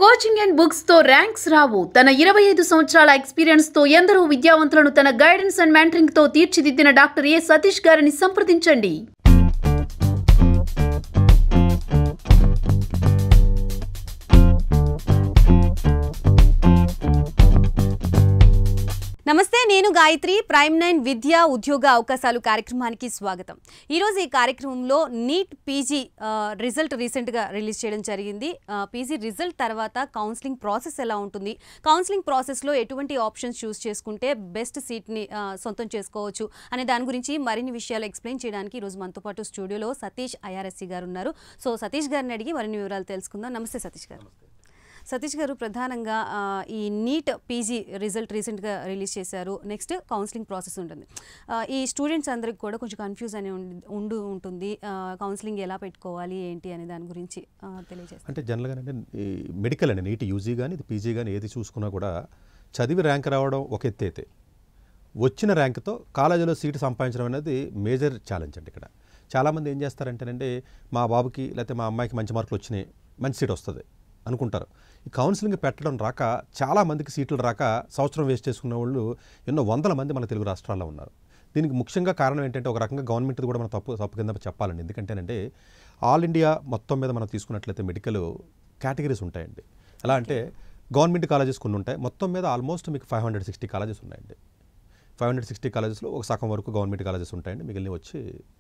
Coaching and books తో ranks రావు. తన 25 సంవత్సరాల ఎక్స్పీరియన్స్ తో ఎందరో విద్యావంతులను తన గైడెన్స్ అండ్ మెంటరింగ్ తో తీర్చిదిద్దిన డాక్టర్ ఏ సతీష్ గారిని సంప్రదించండి. నమస్తే, నేను గాయత్రి. ప్రైమ్9 విద్యా ఉద్యోగ అవకాశాలు కార్యక్రమానికి స్వాగతం. ఈరోజు ఈ కార్యక్రమంలో నీట్ పీజీ రిజల్ట్ రీసెంట్గా రిలీజ్ చేయడం జరిగింది. పీజీ రిజల్ట్ తర్వాత కౌన్సిలింగ్ ప్రాసెస్ ఎలా ఉంటుంది, కౌన్సిలింగ్ ప్రాసెస్లో ఎటువంటి ఆప్షన్స్ చూస్ చేసుకుంటే బెస్ట్ సీట్ని సొంతం చేసుకోవచ్చు అనే దాని గురించి మరిన్ని విషయాలు ఎక్స్ప్లెయిన్ చేయడానికి ఈరోజు మనతో పాటు స్టూడియోలో సతీష్ ఐఆర్ఎస్సీ గారు ఉన్నారు. సో సతీష్ గారిని అడిగి మరిన్ని వివరాలు తెలుసుకుందాం. నమస్తే సతీష్ గారు. సతీష్ గారు, ప్రధానంగా ఈ నీట్ పీజీ రిజల్ట్ రీసెంట్గా రిలీజ్ చేశారు. నెక్స్ట్ కౌన్సిలింగ్ ప్రాసెస్ ఉంటుంది. ఈ స్టూడెంట్స్ అందరికి కూడా కొంచెం కన్ఫ్యూజ్ అనే ఉంటుంది. కౌన్సిలింగ్ ఎలా పెట్టుకోవాలి ఏంటి అనే దాని గురించి తెలియజేస్తారు. అంటే జనరల్గా అంటే ఈ మెడికల్ అండి, నీట్ యూజీ కానీ ఇది పీజీ కానీ ఏది చూసుకున్నా కూడా చదివి ర్యాంక్ రావడం ఒక ఎత్తే, వచ్చిన ర్యాంక్తో కాలేజీలో సీటు సంపాదించడం అనేది మేజర్ ఛాలెంజ్ అండి. ఇక్కడ చాలామంది ఏం చేస్తారంటేనంటే మా బాబుకి లేకపోతే మా అమ్మాయికి మంచి మార్కులు వచ్చినాయి, మంచి సీట్ వస్తుంది అనుకుంటారు. ఈ కౌన్సిలింగ్ పెట్టడం రాక చాలామందికి సీట్లు రాక సంవత్సరం వేస్ట్ చేసుకున్న వాళ్ళు ఎన్నో వందల మంది మన తెలుగు రాష్ట్రాల్లో ఉన్నారు. దీనికి ముఖ్యంగా కారణం ఏంటంటే ఒక రకంగా గవర్నమెంట్ కూడా మనం తప్పు కింద చెప్పాలండి. ఎందుకంటేనంటే ఆల్ ఇండియా మొత్తం మీద మనం తీసుకున్నట్లయితే మెడికల్ కేటగిరీస్ ఉంటాయండి. ఎలా అంటే గవర్నమెంట్ కాలేజెస్ కొన్ని ఉంటాయి, మొత్తం మీద ఆల్మోస్ట్ మీకు 560 కాలేజెస్ ఉన్నాయండి. 560 కాలేజెస్లో ఒక సగం వరకు గవర్నమెంట్ కాలేజెస్ ఉంటాయండి, మిగిలిన వచ్చి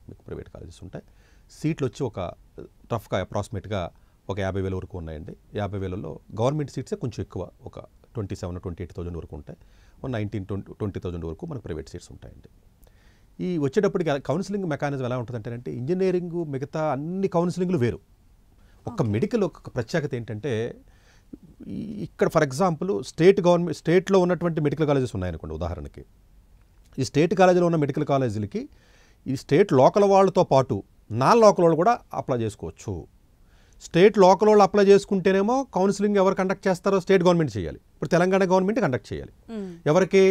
మీకు ప్రైవేట్ కాలేజెస్ ఉంటాయి. సీట్లు వచ్చి ఒక రఫ్గా అప్రాక్సిమేట్గా ఒక 50,000 వరకు ఉన్నాయండి. 50,000లో గవర్నమెంట్ సీట్సే కొంచెం ఎక్కువ, ఒక 27,000-28,000 వరకు ఉంటాయి. 19,000-20,000 వరకు మనకు ప్రైవేట్ సీట్స్ ఉంటాయండి. ఈ వచ్చేటప్పటికి కౌన్సిలింగ్ మెకానిజం ఎలా ఉంటుందంటే ఇంజనీరింగ్ మిగతా అన్ని కౌన్సిలింగ్లు వేరు. ఒక మెడికల్ ఒక ప్రత్యేకత ఏంటంటే ఇక్కడ ఫర్ ఎగ్జాంపుల్ స్టేట్లో ఉన్నటువంటి మెడికల్ కాలేజెస్ ఉన్నాయనుకోండి. ఉదాహరణకి ఈ స్టేట్ కాలేజీలో ఉన్న మెడికల్ కాలేజీలకి ఈ స్టేట్ లోకల్ వాళ్ళతో పాటు నాన్ లోకల్ వాళ్ళు కూడా అప్లై చేసుకోవచ్చు. స్టేట్ లోకల్ వాళ్ళు అప్లై చేసుకుంటేనేమో కౌన్సిలింగ్ ఎవరు కండక్ట్ చేస్తారో స్టేట్ గవర్నమెంట్ చేయాలి. ఇప్పుడు తెలంగాణ గవర్నమెంట్ కండక్ట్ చేయాలి. ఎవరికి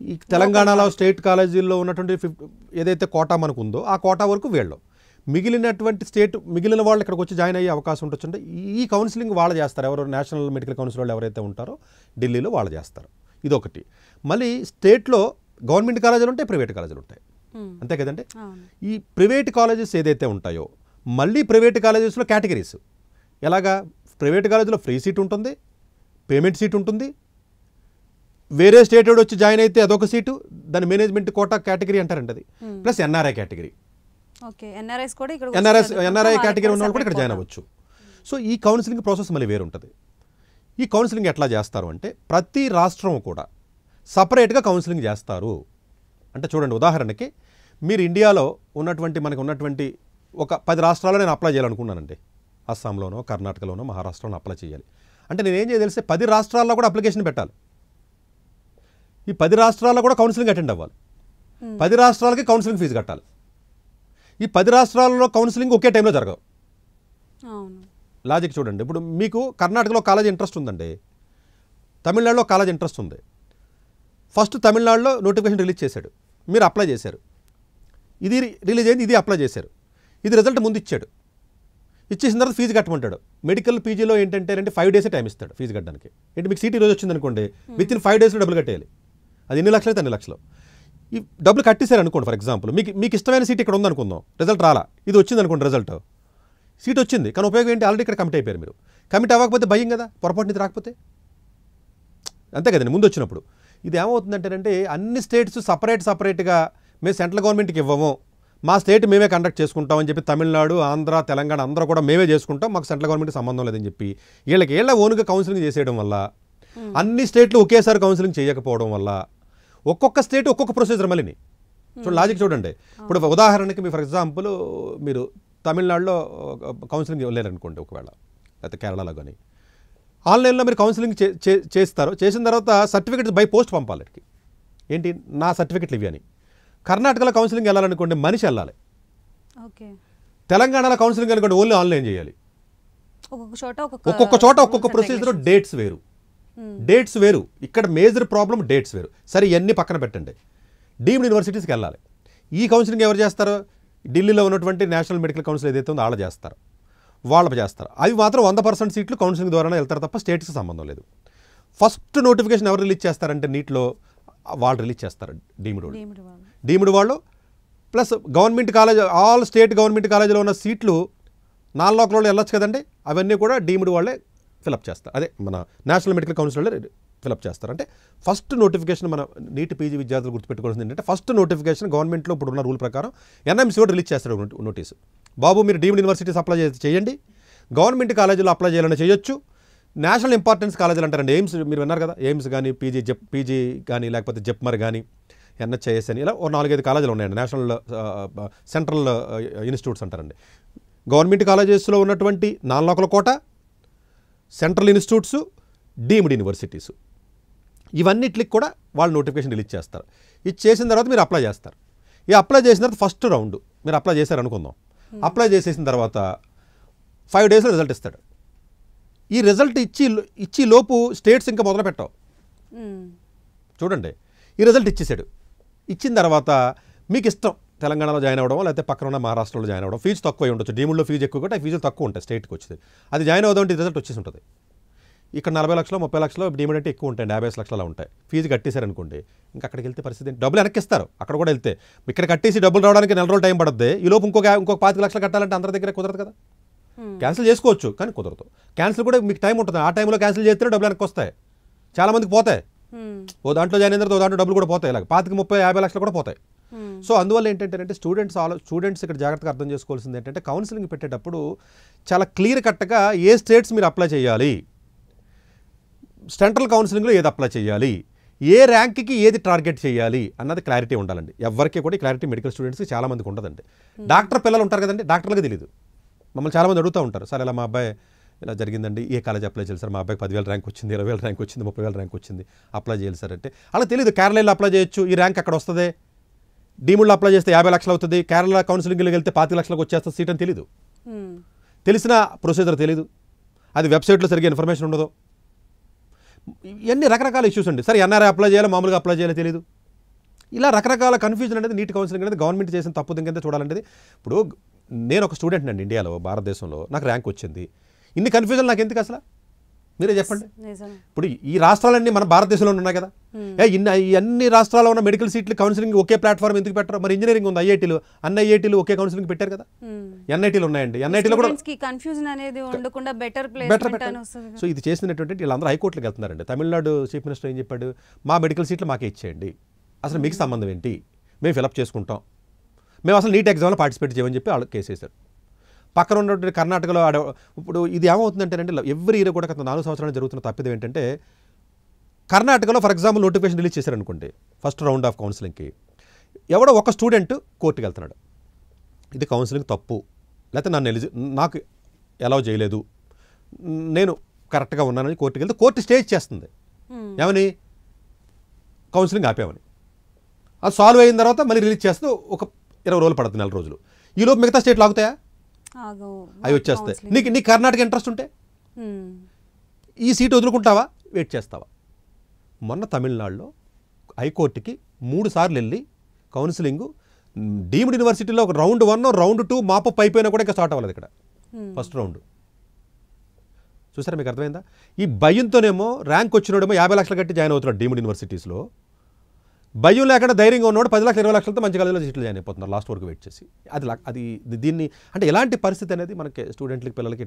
ఈ తెలంగాణలో స్టేట్ కాలేజీల్లో ఉన్నటువంటి ఏదైతే కోటా మనకు ఉందో ఆ కోటా వరకు వీళ్ళు మిగిలిన వాళ్ళు ఇక్కడికి వచ్చి జాయిన్ అయ్యే అవకాశం ఉండొచ్చు. ఈ కౌన్సిలింగ్ వాళ్ళు చేస్తారు. ఎవరు నేషనల్ మెడికల్ కౌన్సిల్ వాళ్ళు ఎవరైతే ఉంటారో ఢిల్లీలో వాళ్ళు చేస్తారు. ఇదొకటి. మళ్ళీ స్టేట్లో గవర్నమెంట్ కాలేజీలు ఉంటాయి, ప్రైవేట్ కాలేజీలు ఉంటాయి, అంతే కదండి. ఈ ప్రైవేట్ కాలేజెస్ ఏదైతే ఉంటాయో మళ్ళీ ప్రైవేట్ కాలేజెస్లో కేటగిరీస్ ఎలాగా, ప్రైవేట్ కాలేజీలో ఫ్రీ సీట్ ఉంటుంది, పేమెంట్ సీట్ ఉంటుంది, వేరే స్టేట్ వచ్చి జాయిన్ అయితే అదొక సీటు, దాని మేనేజ్మెంట్ కోటా కేటగిరీ అంటారండి. అది plus NRI category. NRI category ఉన్న వాళ్ళు కూడా ఇక్కడ జాయిన్ అవ్వచ్చు. సో ఈ కౌన్సిలింగ్ ప్రాసెస్ మళ్ళీ వేరు ఉంటుంది. ఈ కౌన్సిలింగ్ ఎట్లా చేస్తారు అంటే ప్రతి రాష్ట్రం కూడా సపరేట్గా కౌన్సిలింగ్ చేస్తారు. అంటే చూడండి, ఉదాహరణకి మీరు ఇండియాలో మనకు ఉన్నటువంటి ఒక 10 రాష్ట్రాల్లో నేను అప్లై చేయాలనుకున్నానండి. అస్సాంలోనో, కర్ణాటకలోనో, మహారాష్ట్రలోనో అప్లై చేయాలి అంటే నేను ఏం చేయదలిస్తే 10 రాష్ట్రాల్లో కూడా అప్లికేషన్ పెట్టాలి. ఈ 10 రాష్ట్రాల్లో కూడా కౌన్సిలింగ్ అటెండ్ అవ్వాలి. 10 రాష్ట్రాలకి కౌన్సిలింగ్ ఫీజు కట్టాలి. ఈ 10 రాష్ట్రాల్లో కౌన్సిలింగ్ ఒకే టైంలో జరగదు. లాజిక్ చూడండి. ఇప్పుడు మీకు కర్ణాటకలో కాలేజ్ ఇంట్రెస్ట్ ఉందండి, తమిళనాడులో కాలేజ్ ఇంట్రెస్ట్ ఉంది. ఫస్ట్ తమిళనాడులో నోటిఫికేషన్ రిలీజ్ చేశాడు, మీరు అప్లై చేశారు, ఇది రిలీజ్ అయింది, ఇది అప్లై చేశారు, ఇది రిజల్ట్ ముందు ఇచ్చాడు. ఇచ్చేసిన తర్వాత ఫీజు కట్టమంటాడు. మెడికల్ పీజీలో ఏంటంటే 5 డేసే టైం ఇస్తాడు ఫీజు కట్టడానికి. ఏంటి మీకు సీట్ ఈరోజు వచ్చింది అనుకోండి, వితిన్ 5 డేస్లో డబ్బులు కట్టేయాలి. అది ఎన్ని లక్షలు అయితే అన్ని లక్షలు. ఈ డబ్బులు కట్టేశారు అనుకోండి. ఫర్ ఎగ్జాంపుల్ మీకు ఇష్టమైన సీట్ ఇక్కడ ఉందనుకుందాం, రిజల్ట్ రాలా, ఇది వచ్చింది అనుకోండి, రిజల్ట్ సీట్ వచ్చింది, కానీ ఉపయోగం ఏంటి, ఆల్రెడీ ఇక్కడ కమిట్ అయిపోయారు. మీరు కమిట్ అవ్వకపోతే భయం కదా, పొరపాటు నుంచి రాకపోతే, అంతే కదండి. ముందు వచ్చినప్పుడు ఇది ఏమవుతుందంటేనంటే అన్ని స్టేట్స్ సపరేట్గా మేము సెంట్రల్ గవర్నమెంట్కి ఇవ్వము, మా స్టేట్ మేమే కండక్ట్ చేసుకుంటామని చెప్పి తమిళనాడు, ఆంధ్ర, తెలంగాణ అందరూ కూడా మేమే చేసుకుంటాం, మాకు సెంట్రల్ గవర్నమెంట్ సంబంధం లేదని చెప్పి వీళ్ళ ఓన్గా కౌన్సిలింగ్ చేసేయడం వల్ల, అన్ని స్టేట్లు ఒకేసారి కౌన్సిలింగ్ చేయకపోవడం వల్ల ఒక్కొక్క స్టేట్ ఒక్కొక్క ప్రొసీజర్ మళ్ళీ. లాజిక్ చూడండి. ఇప్పుడు ఉదాహరణకి మీ ఫర్ ఎగ్జాంపుల్ మీరు తమిళనాడులో కౌన్సిలింగ్ వెళ్ళారనుకోండి ఒకవేళ, లేకపోతే కేరళలో కానీ ఆన్లైన్లో మీరు కౌన్సిలింగ్ చేస్తారు. చేసిన తర్వాత సర్టిఫికెట్స్ బై పోస్ట్ పంపాలి. ఏంటి నా సర్టిఫికెట్లు ఇవి అని. కర్ణాటకలో కౌన్సిలింగ్ వెళ్ళాలనుకోండి మనిషి వెళ్ళాలి. తెలంగాణలో కౌన్సిలింగ్ అనుకోండి ఓన్లీ ఆన్లైన్ చేయాలి. ఒక్కొక్క చోట ఒక్కొక్క ప్రొసీజర్, డేట్స్ వేరు. ఇక్కడ మేజర్ ప్రాబ్లం డేట్స్ వేరు. సరే ఇవన్నీ పక్కన పెట్టండి. డీమ్డ్ యూనివర్సిటీస్కి వెళ్ళాలి. ఈ కౌన్సిలింగ్ ఎవరు చేస్తారో ఢిల్లీలో ఉన్నటువంటి నేషనల్ మెడికల్ కౌన్సిల్ ఏదైతే ఉందో వాళ్ళు చేస్తారు. వాళ్ళు చేస్తారు. అవి మాత్రం 100% సీట్లు కౌన్సిలింగ్ ద్వారానే వెళ్తారు తప్ప స్టేట్స్కి సంబంధం లేదు. ఫస్ట్ నోటిఫికేషన్ ఎవరు రిలీజ్ చేస్తారంటే నీట్లో వాళ్ళు రిలీజ్ చేస్తారు, డీమ్డ్ వాళ్ళు plus government college, all state government కాలేజీలో ఉన్న సీట్లు నాన్ లోకల్ వాళ్ళు వెళ్ళొచ్చు కదండి, అవన్నీ కూడా డీమ్డ్ వాళ్ళే ఫిలప్ చేస్తారు. అదే మన నేషనల్ మెడికల్ కౌన్సిల్ వాళ్ళే ఫిలప్ చేస్తారు. అంటే ఫస్ట్ నోటిఫికేషన్ మన నీట్ పీజీ విద్యార్థులు గుర్తుపెట్టుకోవాల్సింది ఏంటంటే ఫస్ట్ నోటిఫికేషన్ గవర్నమెంట్లో ఇప్పుడు ఉన్న రూల్ ప్రకారం ఎన్ఎంసీ కూడా రిలీజ్ చేస్తారు నోటీసు. బాబు మీరు డీమ్డ్ యూనివర్సిటీస్ అప్లై చేయండి, గవర్నమెంట్ కాలేజీలో అప్లై చేయాలని చేయొచ్చు, నేషనల్ ఇంపార్టెన్స్ కాలేజీలు అంటారండి, ఎయిమ్స్ మీరు విన్నారు కదా, ఎయిమ్స్ కానీ పీజీ కానీ లేకపోతే జెప్మర్ కానీ ఎన్హెచ్ఐఎస్ అని ఇలా 4-5 కాలేజీలు ఉన్నాయండి, నేషనల్ సెంట్రల్ ఇన్స్టిట్యూట్స్ అంటారండి. గవర్నమెంట్ కాలేజెస్లో ఉన్నటువంటి non local quota, central institutes, deemed universities, ఇవన్నిటికి కూడా వాళ్ళు నోటిఫికేషన్ రిలీజ్ చేస్తారు. ఇది చేసిన తర్వాత మీరు అప్లై చేస్తారు. ఈ అప్లై చేసిన తర్వాత ఫస్ట్ రౌండ్ మీరు అప్లై చేశారు అనుకుందాం, అప్లై చేసేసిన తర్వాత 5 డేస్లో రిజల్ట్ ఇస్తాడు. ఈ రిజల్ట్ ఇచ్చి లోపు స్టేట్స్ ఇంకా మొదలు పెట్టావు చూడండి. ఈ రిజల్ట్ ఇచ్చేసాడు, ఇచ్చిన తర్వాత మీకు ఇష్టం తెలంగాణలో జాయిన్ అవ్వడం లేకపోతే పక్కన ఉన్న మహారాష్ట్రలో జాయిన్ అవ్వడం. ఫీజు తక్కువ ఉండొచ్చు, డీమ్డ్లో ఫీజు ఎక్కువ కాబట్టి ఫీజులు తక్కువ ఉంటాయి స్టేట్కి వచ్చింది, అది జాయిన్ అవుదామంటే రిజల్ట్ వచ్చేసి ఉంటుంది. ఇక్కడ 40 లక్షలు 30 లక్షలు డీమ్డ్ అంటే ఎక్కువ ఉంటాయి, 50 లక్షలు అలా ఉంటాయి. ఫీజు కట్టేశారనుకోండి, ఇంకా అక్కడికి వెళ్తే పరిస్థితి డబ్బులు వెనక్కిస్తారు. అక్కడ కూడా వెళ్తే ఇక్కడ కట్టేసి డబ్బులు రావడానికి 4 రోజులు టైం పడుతుంది, ఈ లోపు ఇంకొక 25 లక్షలు కట్టాలంటే అందరి దగ్గర కుదరదు కదా. క్యాన్సిల్ చేసుకోవచ్చు కానీ కుదరదు. క్యాన్సిల్ కూడా మీకు టైం ఉంటుంది, ఆ టైంలో క్యాన్సిల్ చేస్తే డబ్బులు వెనక్కి వస్తాయి, చాలామందికి పోతాయి. ఓ దాంట్లో జాయిన్ అయిన తర్వాత ఓ దాంట్లో డబ్బులు కూడా పోతాయి, ఇలాగ 25-30-50 లక్షలు కూడా పోతాయి. సో అందువల్ల ఏంటంటే స్టూడెంట్స్ ఇక్కడ జాగ్రత్తగా అర్థం చేసుకోవాల్సింది ఏంటంటే కౌన్సిలింగ్ పెట్టేటప్పుడు చాలా క్లియర్ కట్గా ఏ స్టేట్స్ మీరు అప్లై చేయాలి, సెంట్రల్ కౌన్సిలింగ్లో ఏది అప్లై చేయాలి, ఏ ర్యాంక్కి ఏది టార్గెట్ చేయాలి అన్నది క్లారిటీ ఉండాలండి. ఎవరికి కూడా క్లారిటీ మెడికల్ స్టూడెంట్స్కి చాలామందికి ఉండదండి. డాక్టర్ పిల్లలు ఉంటారు కదండి, డాక్టర్లకు తెలియదు. మమ్మల్ని చాలామంది అడుగుతూ ఉంటారు, సార్ ఇలా మా అబ్బాయి ఇలా జరిగిందండి, ఏ కాలేజ్ అప్లై చేయాలి సార్, మా అబ్బాయికి 10,000 ర్యాంక్ వచ్చింది, 20,000 ర్యాంక్ వచ్చింది, 30,000 ర్యాంక్ వచ్చింది, అప్లై చేయాలి సార్ అంటే అలా తెలియదు. కేరళలో అప్లై చేయొచ్చు, ఈ ర్యాంక్ అక్కడ వస్తుంది, డీమ్డ్లో అప్లై చేస్తే 50 లక్షలు అవుతుంది, కేరళ కౌన్సిలింగ్కి వెళ్తే 25 లక్షలకు వచ్చేస్తుంది సీట్ అని తెలియదు. తెలిసిన ప్రొసీజర్ తెలియదు, అది వెబ్సైట్లో సరిగ్గా ఇన్ఫర్మేషన్ ఉండదు, ఇవన్నీ రకరకాల ఇష్యూస్ అండి. సరే ఎన్ఆర్ఐ అప్లై చేయాలి, మామూలుగా అప్లై చేయాలి తెలియదు, ఇలా రకరకాల కన్ఫ్యూజన్ అనేది నీట్ కౌన్సిలింగ్ అనేది గవర్నమెంట్ చేసిన తప్పు కింద చూడాలంటే. ఇప్పుడు నేను ఒక స్టూడెంట్ అండి ఇండియాలో, భారతదేశంలో నాకు ర్యాంక్ వచ్చింది, ఇన్ని కన్ఫ్యూజన్ నాకు ఎందుకు అసలు మీరే చెప్పండి. ఇప్పుడు ఈ రాష్ట్రాలన్నీ మన భారతదేశంలో ఉన్నాయి కదా, అన్ని రాష్ట్రాల్లో ఉన్న మెడికల్ సీట్లు కౌన్సిలింగ్ ఒకే ప్లాట్ఫామ్ ఎందుకు పెట్టరు? మరి ఇంజనీరింగ్ ఉంది, ఐఐటీలు, అన్ని ఐఐటీలు ఒకే కౌన్సిలింగ్ పెట్టారు కదా, ఎన్ఐటీలు ఉన్నాయండి, ఎన్ఐటీలో కూడా కన్ఫ్యూజన్ అనేది ఉండకుండా బెటర్. సో ఇది చేసినటువంటి వీళ్ళందరూ హైకోర్టులకు వెళ్తున్నారండి. తమిళనాడు చీఫ్ మినిస్టర్ ఏం చెప్పాడు, మా మెడికల్ సీట్లు మాకే ఇచ్చేయండి, అసలు మీకు సంబంధం ఏంటి, మేము ఫిలప్ చేసుకుంటాం, మేము అసలు నీట్ ఎగ్జామ్లో పార్టిసిపేట్ చేయమని చెప్పి వాళ్ళు కేసు వేశారు. పక్కన ఉన్నటువంటి కర్ణాటకలో ఇప్పుడు ఇది ఏమవుతుందంటేనంటే ఎవ్రీ ఇయర్ కూడా గత 4 సంవత్సరాలు జరుగుతున్న తప్పిదం ఏంటంటే కర్ణాటకలో ఫర్ ఎగ్జాంపుల్ నోటిఫికేషన్ రిలీజ్ చేశారనుకోండి ఫస్ట్ రౌండ్ ఆఫ్ కౌన్సిలింగ్కి, ఎవడో ఒక స్టూడెంట్ కోర్టుకి వెళ్తున్నాడు, ఇది కౌన్సిలింగ్ తప్పు, లేకపోతే నాకు అలౌ చేయలేదు, నేను కరెక్ట్గా ఉన్నానని కోర్టుకి వెళ్తే కోర్టు స్టే చేస్తుంది, ఏమని కౌన్సిలింగ్ ఆపామని. అది సాల్వ్ అయిన తర్వాత మళ్ళీ రిలీజ్ చేస్తూ ఒక 20 రోజులు పడుతుంది, 4 రోజులు. ఈలోపు మిగతా స్టేట్లు ఆగుతాయా? అవి వచ్చేస్తాయి. నీ కర్ణాటక ఇంట్రెస్ట్ ఉంటే ఈ సీట్ వదులుకుంటావా, వెయిట్ చేస్తావా? మొన్న తమిళనాడులో హైకోర్టుకి 3 సార్లు వెళ్ళి కౌన్సిలింగ్ డీమ్డ్ యూనివర్సిటీలో ఒక రౌండ్ 1 రౌండ్ 2 మాపప్ అయిపోయినా కూడా ఇంకా స్టార్ట్ అవ్వలేదు ఇక్కడ ఫస్ట్ రౌండ్. చూసారా, మీకు అర్థమైందా? ఈ భయంతోనేమో ర్యాంక్ వచ్చినోడేమో 50 లక్షలు కట్టి జాయిన్ అవుతున్నాడు డీమ్డ్ యూనివర్సిటీస్లో, భయం లేకుండా ధైర్యంగా ఉన్నవాడు 10 లక్షలు 20 లక్షలతో మంచి కాలేజీలో సీట్లు జాయిన్ అయిపోతున్నారు లాస్ట్ వరకు వెయిట్ చేసి. అది దీన్ని అంటే ఎలాంటి పరిస్థితి అనేది మనకి స్టూడెంట్లకి పిల్లలకి